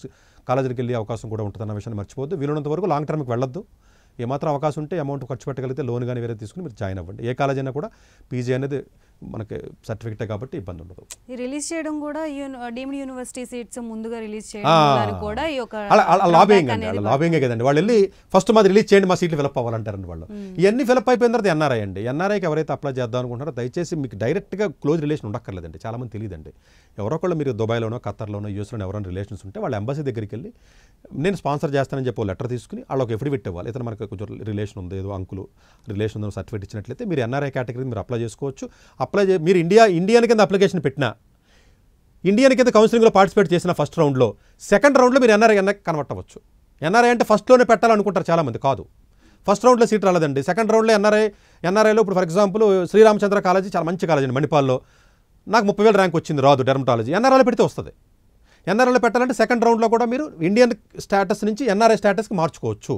కాలేజీకి వెళ్ళే అవకాశం కూడా ఉంటుందన్న విషయాన్ని మర్చిపోద్దు. వీలున్నంత వరకు లాంగ్ టర్మ్కి వెళ్ళొద్దు. ఏమాత్రం అవకాశం ఉంటే అమౌంట్ ఖర్చు పెట్టగలిగితే లోన్ కానీ వేరే తీసుకుని మీరు జాయిన్ అవ్వండి. ఏ కాలేజ్ అయినా కూడా పీజీ అనేది మనకి సర్టిఫికేటే కాబట్టి ఇబ్బంది ఉండదు. రిలీజ్ చేయడం కూడా డీమ్డ్ యూనివర్సిటీ సీట్స్ ముందుగా రిలీజ్ చేయడం కూడా ఈ ఒక లాబింగ్ అండి. లాబింగే కదండి. వాళ్ళు వెళ్ళి ఫస్ట్ మాది రిలీజ్ చేయండి, మా సీట్లు ఫిలప్ అవ్వాలంటారండి వాళ్ళు. ఇవన్నీ ఫిలప్ అయిపోయిన తర్వాత ఎన్ఆర్ఐ అండి. ఎన్ఆర్ఐకి ఎవరైతే అప్లై చేద్దాం అనుకుంటారో దయచేసి మీకు డైరెక్ట్గా క్లోజ్ రిలేషన్ ఉండక్కర్లేదండి. చాలామంది తెలియదండి. ఎవరో ఒకళ్ళు మీరు దుబాయ్లోనో, ఖత్తర్లోనో, యూఎస్లోనో ఎవరైనా రిలేషన్స్ ఉంటే వాళ్ళ ఎంబసీ దగ్గరికి వెళ్ళి నేను స్పాన్సర్ చేస్తానని చెప్పి లెటర్ తీసుకుని వాళ్ళకి ఎఫిడవిట్ ఇవ్వాలి. ఇతను మనకు కొంచెం రిలేషన్ ఉంది, ఏదో అంకులు రిలేషన్ ఉందో సర్టిఫికేట్ ఇచ్చినట్లయితే మీరు ఎన్ఆర్ఐ కేటగిరీ మీరు అప్లై చేసుకోవచ్చు. మీరు ఇండియన్ కింద అప్లికేషన్ పెట్టినా, ఇండియన్ కింద కౌన్సిలింగ్లో పార్టిసిపేట్ చేసిన ఫస్ట్ రౌండ్లో, సెకండ్ రౌండ్లో మీరు ఎన్ఆర్ఐ కన్వర్ట్ అవ్వచ్చు. ఎన్ఆర్ఐ అంటే ఫస్ట్లోనే పెట్టాలనుకుంటారు చాలామంది. కాదు, ఫస్ట్ రౌండ్లో సీట్ రాలేదండి. సెకండ్ రౌండ్లో ఎన్ఆర్ఐలో ఇప్పుడు ఫర్ ఎగ్జాంపుల్ శ్రీరామచంద్ర కాలేజీ చాలా మంచి కాలేజ్ అండి మణిపాల్లో. నాకు 30,000 ర్యాంక్ వచ్చింది, రాదు డెర్మటాలజీ. ఎన్ఆర్ఐలో పెడితే వస్తుంది. ఎన్ఆర్ఐలో పెట్టాలంటే సెకండ్ రౌండ్లో కూడా మీరు ఇండియన్ స్టేటస్ నుంచి ఎన్ఆర్ఐ స్టేటస్కి మార్చుకోవచ్చు.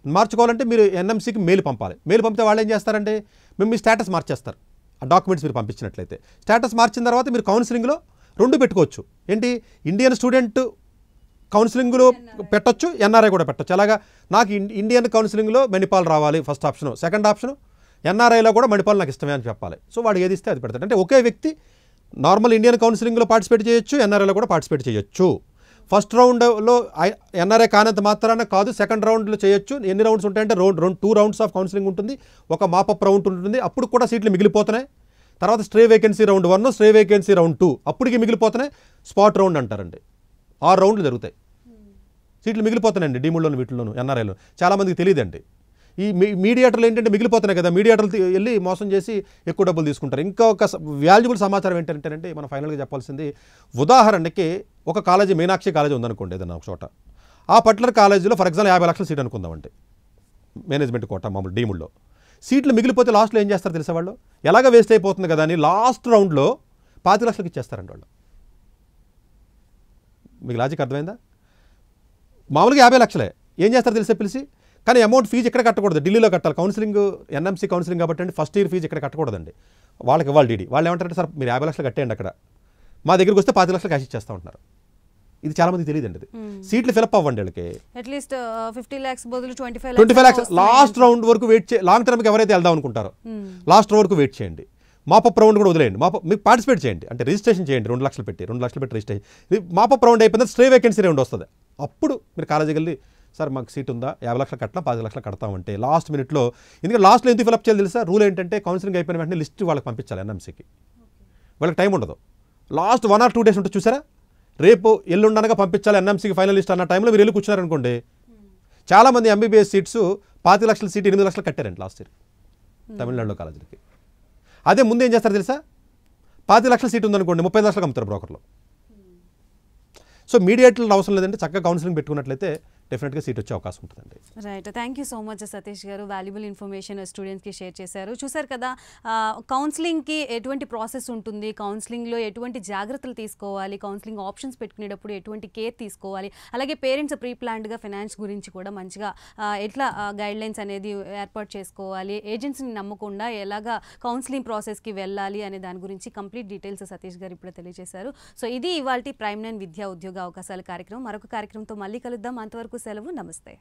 మార్చుకోవాలంటే మీరు ఎన్ఎంసీకి మెయిల్ పంపాలి. మెయిల్ పంపితే వాళ్ళు ఏం చేస్తారంటే మేము మీ స్టేటస్ మార్చేస్తారు. ఆ డాక్యుమెంట్స్ మీరు పంపించినట్లయితే స్టేటస్ మార్చిన తర్వాత మీరు కౌన్సిలింగ్లో 2 పెట్టుకోవచ్చు. ఏంటి, ఇండియన్ స్టూడెంట్ కౌన్సిలింగ్లో పెట్టొచ్చు, ఎన్ఆర్ఐ కూడా పెట్టొచ్చు. అలాగా నాకు ఇండియన్ కౌన్సిలింగ్లో మణిపాల్ రావాలి ఫస్ట్ ఆప్షను, సెకండ్ ఆప్షను ఎన్ఆర్ఐలో కూడా మణిపాల్ నాకు ఇష్టమే అని చెప్పాలి. సో వాడు ఏది ఇస్తే అది పెడతాడు. అంటే ఒకే వ్యక్తి నార్మల్ ఇండియన్ కౌన్సిలింగ్లో పార్టిసిపేట్ చేయొచ్చు, ఎన్ఆర్ఐలో కూడా పార్టిసిపేట్ చేయొచ్చు. ఫస్ట్ రౌండ్లో ఎన్ఆర్ఐ కానంత మాత్రాన కాదు, సెకండ్ రౌండ్లో చేయొచ్చు. ఎన్ని రౌండ్స్ ఉంటాయంటే 2 రౌండ్స్ ఆఫ్ కౌన్సిలింగ్ ఉంటుంది, ఒక మాపప్ రౌండ్ ఉంటుంది. అప్పుడు కూడా సీట్లు మిగిలిపోతున్నాయి. తర్వాత stray vacancy round 1, stray vacancy round 2 అప్పటికి మిగిలిపోతున్నాయి. స్పాట్ రౌండ్ అంటారండి. 6 రౌండ్లు జరుగుతాయి. సీట్లు మిగిలిపోతున్నాయండి డీమ్డ్లోను, వీటిలోను, ఎన్ఆర్ఐలో. చాలామందికి తెలియదండి. ఈ మీడియేటర్లు ఏంటంటే మిగిలిపోతున్నాయి కదా, మీడియేటర్లు వెళ్ళి మోసం చేసి ఎక్కువ డబ్బులు తీసుకుంటారు. ఇంకొక వాల్యుబుల్ సమాచారం ఏంటంటే మనం ఫైనల్గా చెప్పాల్సింది, ఉదాహరణకి ఒక కాలేజీ మీనాక్షి కాలేజీ ఉందనుకోండి ఏదైనా ఒక చోట. ఆ పర్టికులర్ కాలేజీలో ఫర్ ఎగ్జాంపుల్ 50 లక్షల సీట్ అనుకుందామంటే మేనేజ్మెంట్ కోటా మామూలు డీముల్లో సీట్లు మిగిలిపోతే లాస్ట్లో ఏం చేస్తారు తెలిసే వాళ్ళు, ఎలాగ వేస్ట్ అయిపోతుంది కదా అని లాస్ట్ రౌండ్లో 25 లక్షలకి ఇచ్చేస్తారండి వాళ్ళు. మీకు లాజిక్ అర్థమైందా? మామూలుగా 50 లక్షలే ఏం చేస్తారు తెలిసే పిలిచి, కానీ అమౌంట్ ఫీజు ఇక్కడ కట్టకూడదు, ఢిల్లీలో కట్టాలి. కౌన్సిలింగ్ ఎన్ఎంసీ కౌన్సిలింగ్ కాబట్టి అండి ఫస్ట్ ఇయర్ ఫీజు ఇక్కడ కట్టకూడదండి. వాళ్ళకి ఇవ్వాలి డీడీ. వాళ్ళు ఏమంటారంటే సార్ మీరు 50 లక్షలు కట్టేయండి, అక్కడ మా దగ్గరికి వస్తే 25 లక్షలు క్యాష్ ఇచ్చేస్తూ ఉంటున్నారు. ఇది చాలా మంది తెలియదండి. అది సీట్లు ఫిలప్ అవ్వండి వాళ్ళకి. అట్లీస్ట్ 50 lakhs బదులు 25 lakhs లాస్ట్ రౌండ్ వరకు వెయిట్ చేయండి. లాంగ్ టర్మ్కి ఎవరైతే వెళ్దాం అనుకుంటారో లాస్ట్ వరకు వెయిట్ చేయండి. మాపప్ రౌండ్ కూడా వదిలేయండి. మీకు పార్టిసిపేట్ చేయండి, అంటే రిజిస్ట్రేషన్ చేయండి. 2 లక్షలు పెట్టి రిజిస్ట్రేషన్. మాపప్ రౌండ్ అయిపోయింది, స్ట్రే వేకెన్సీ రౌండ్ వస్తుంది. అప్పుడు మీరు కాలేజీకి వెళ్ళి సార్ మాకు సీట్ ఉందా, 50 లక్షలు కట్టినా 10 లక్షలు కడతామంటే లాస్ట్ మినిట్లో. ఎందుకంటే లాస్ట్లో ఎందుకు ఫిలప్ చేయాలి తెలుసా? రూల్ ఏంటంటే కౌన్సిలింగ్ అయిపోయిన వెంటనే లిస్ట్ వాళ్ళకి పంపించాలి ఎన్ఎంసీకి. వాళ్ళకి టైం ఉండదు. లాస్ట్ 1 or 2 days ఉంటుంది చూసారా, రేపు ఎల్లుండనగా పంపించాలి ఎన్ఎంసీకి ఫైనల్ లిస్ట్ అన్న టైంలో మీరు వెళ్ళి కూర్చున్నారనుకోండి. చాలామంది ఎంబీబీఎస్ సీట్స్ 25 లక్షల సీట్ 8 లక్షలు కట్టారండి లాస్ట్ ఇయర్ తమిళనాడులో కాలేజీలకి. అదే ముందు ఏం చేస్తారు తెలుసా, 25 లక్షల సీట్ ఉందనుకోండి 35 లక్షలకు అమ్ముతారు బ్రోకర్లు. సో మీడియేటర్లు అవసరం లేదంటే చక్కగా కౌన్సిలింగ్ పెట్టుకున్నట్లయితే డెఫినెట్గా సీట్ వచ్చే అవకాశం ఉంటుందండి. Right, thank you so much Satish గారు, వాల్యుబుల్ ఇన్ఫర్మేషన్ స్టూడెంట్స్కి షేర్ చేశారు. చూసారు కదా, కౌన్సిలింగ్కి ఎటువంటి ప్రాసెస్ ఉంటుంది, కౌన్సిలింగ్లో ఎటువంటి జాగ్రత్తలు తీసుకోవాలి, కౌన్సిలింగ్ ఆప్షన్స్ పెట్టుకునేటప్పుడు ఎటువంటి కేర్ తీసుకోవాలి, అలాగే పేరెంట్స్ ప్రీ ప్లాన్డ్గా ఫైనాన్స్ గురించి కూడా మంచిగా ఎట్లా గైడ్లైన్స్ అనేది ఏర్పాటు చేసుకోవాలి, ఏజెన్సీని నమ్మకుండా ఎలాగా కౌన్సిలింగ్ ప్రాసెస్కి వెళ్ళాలి అనే దాని గురించి కంప్లీట్ డీటెయిల్స్ సతీష్ గారు ఇప్పుడే తెలియజేశారు. సో ఇది ఇవాల్టి ప్రైమ్ 9 విద్యా ఉద్యోగ అవకాశాల కార్యక్రమం. మరొక కార్యక్రమంతో మళ్ళీ కలుద్దాం. అంతవరకు సెలవు, నమస్తే.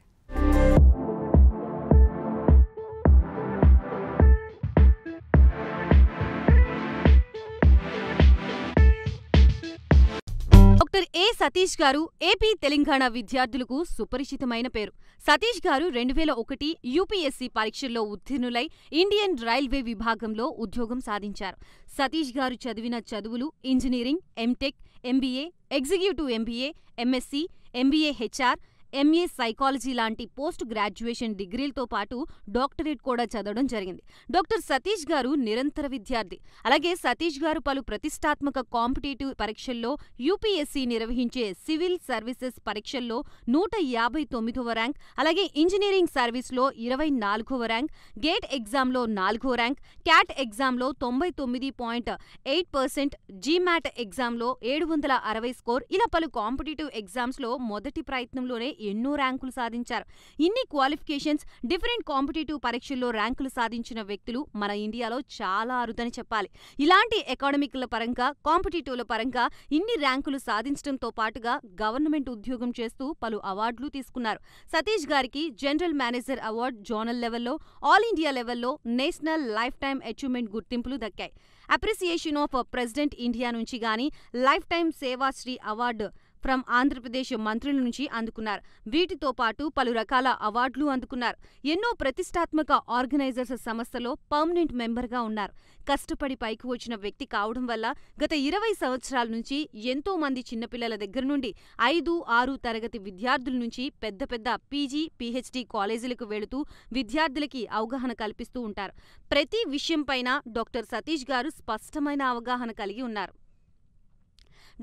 డాక్టర్ ఏ సతీష్ గారు ఏపీ తెలంగాణ విద్యార్థులకు సుపరిచితమైన పేరు. సతీష్ గారు 2001 యూపీఎస్సీ పరీక్షల్లో ఉత్తీర్ణులై ఇండియన్ రైల్వే విభాగంలో ఉద్యోగం సాధించారు. సతీష్ గారు చదివిన చదువులు engineering, MTech, MBA, executive MBA, MSc, MBA HR, MA psychology లాంటి పోస్ట్ గ్రాడ్యుయేషన్ డిగ్రీలతో పాటు డాక్టరేట్ కూడా చదవడం జరిగింది. డాక్టర్ సతీష్ గారు నిరంతర విద్యార్థి. అలాగే సతీష్ గారు పలు ప్రతిష్టాత్మక కాంపిటేటివ్ పరీక్షల్లో యూపీఎస్సీ నిర్వహించే సివిల్ సర్వీసెస్ పరీక్షల్లో 159వ ర్యాంక్, అలాగే ఇంజనీరింగ్ సర్వీస్లో 24వ ర్యాంక్, గేట్ ఎగ్జామ్లో 4వ ర్యాంక్, క్యాట్ ఎగ్జామ్లో 99.8%, జీమాట్ ఎగ్జామ్లో 760 స్కోర్, ఇలా పలు కాంపిటేటివ్ ఎగ్జామ్స్లో మొదటి ప్రయత్నంలోనే ఎన్నో ర్యాంకులు సాధించారు. ఇన్ని క్వాలిఫికేషన్స్, డిఫరెంట్ కాంపిటేటివ్ పరీక్షల్లో ర్యాంకులు సాధించిన వ్యక్తులు మన ఇండియాలో చాలా అరుదని చెప్పాలి. ఇలాంటి అకాడమిక్ల పరంగా, కాంపిటేటివ్ల పరంగా ఇన్ని ర్యాంకులు సాధించడంతో పాటుగా గవర్నమెంట్ ఉద్యోగం చేస్తూ పలు అవార్డులు తీసుకున్నారు. సతీష్ గారికి జనరల్ మేనేజర్ అవార్డు జోనల్ లెవెల్లో, ఆల్ ఇండియా లెవెల్లో నేషనల్ లైఫ్ టైమ్ అచీవ్మెంట్ గుర్తింపులు దక్కాయి. అప్రిసియేషన్ ఆఫ్ ప్రెసిడెంట్ ఇండియా నుంచి గానీ life time Sevashri award from Andhra Pradesh మంత్రుల నుంచి అందుకున్నారు. వీటితో పాటు పలు రకాల అవార్డులు అందుకున్నారు. ఎన్నో ప్రతిష్టాత్మక ఆర్గనైజర్స్ సంస్థలో పర్మనెంట్ మెంబర్గా ఉన్నారు. కష్టపడి పైకి వచ్చిన వ్యక్తి కావడం వల్ల గత 20 సంవత్సరాల నుంచి ఎంతో మంది చిన్నపిల్లల దగ్గర నుండి 5, 6 తరగతి విద్యార్థుల నుంచి పెద్ద పెద్ద పీజీ, పీహెచ్డీ కాలేజీలకు వెళుతూ విద్యార్థులకి అవగాహన కల్పిస్తూ ఉంటారు. ప్రతి విషయంపైన డాక్టర్ సతీష్ గారు స్పష్టమైన అవగాహన కలిగి ఉన్నారు.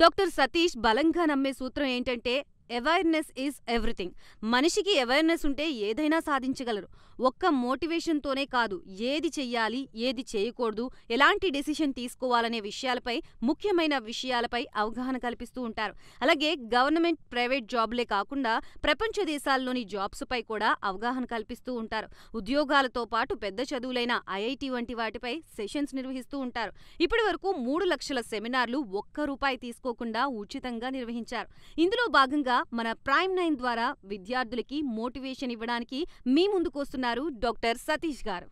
డాక్టర్ సతీష్ బలంగా నమ్మే సూత్రం ఏంటంటే అవేర్నెస్ ఈజ్ ఎవ్రీథింగ్. మనిషికి అవేర్నెస్ ఉంటే ఏదైనా సాధించగలరు. ఒక్క మోటివేషన్తోనే కాదు, ఏది చెయ్యాలి, ఏది చేయకూడదు, ఎలాంటి డెసిషన్ తీసుకోవాలనే విషయాలపై, ముఖ్యమైన విషయాలపై అవగాహన కల్పిస్తూ ఉంటారు. అలాగే గవర్నమెంట్, ప్రైవేట్ జాబ్లే కాకుండా ప్రపంచ దేశాల్లోని జాబ్స్పై కూడా అవగాహన కల్పిస్తూ ఉంటారు. ఉద్యోగాలతో పాటు పెద్ద చదువులైన ఐఐటి వంటి వాటిపై సెషన్స్ నిర్వహిస్తూ ఉంటారు. ఇప్పటి వరకు 3 లక్షల సెమినార్లు ₹1 తీసుకోకుండా ఉచితంగా నిర్వహించారు. ఇందులో భాగంగా మన ప్రైమ్ 9 ద్వారా విద్యార్థులకి మోటివేషన్ ఇవ్వడానికి మీ ముందుకొస్తున్నారు డాక్టర్ సతీష్ గారు.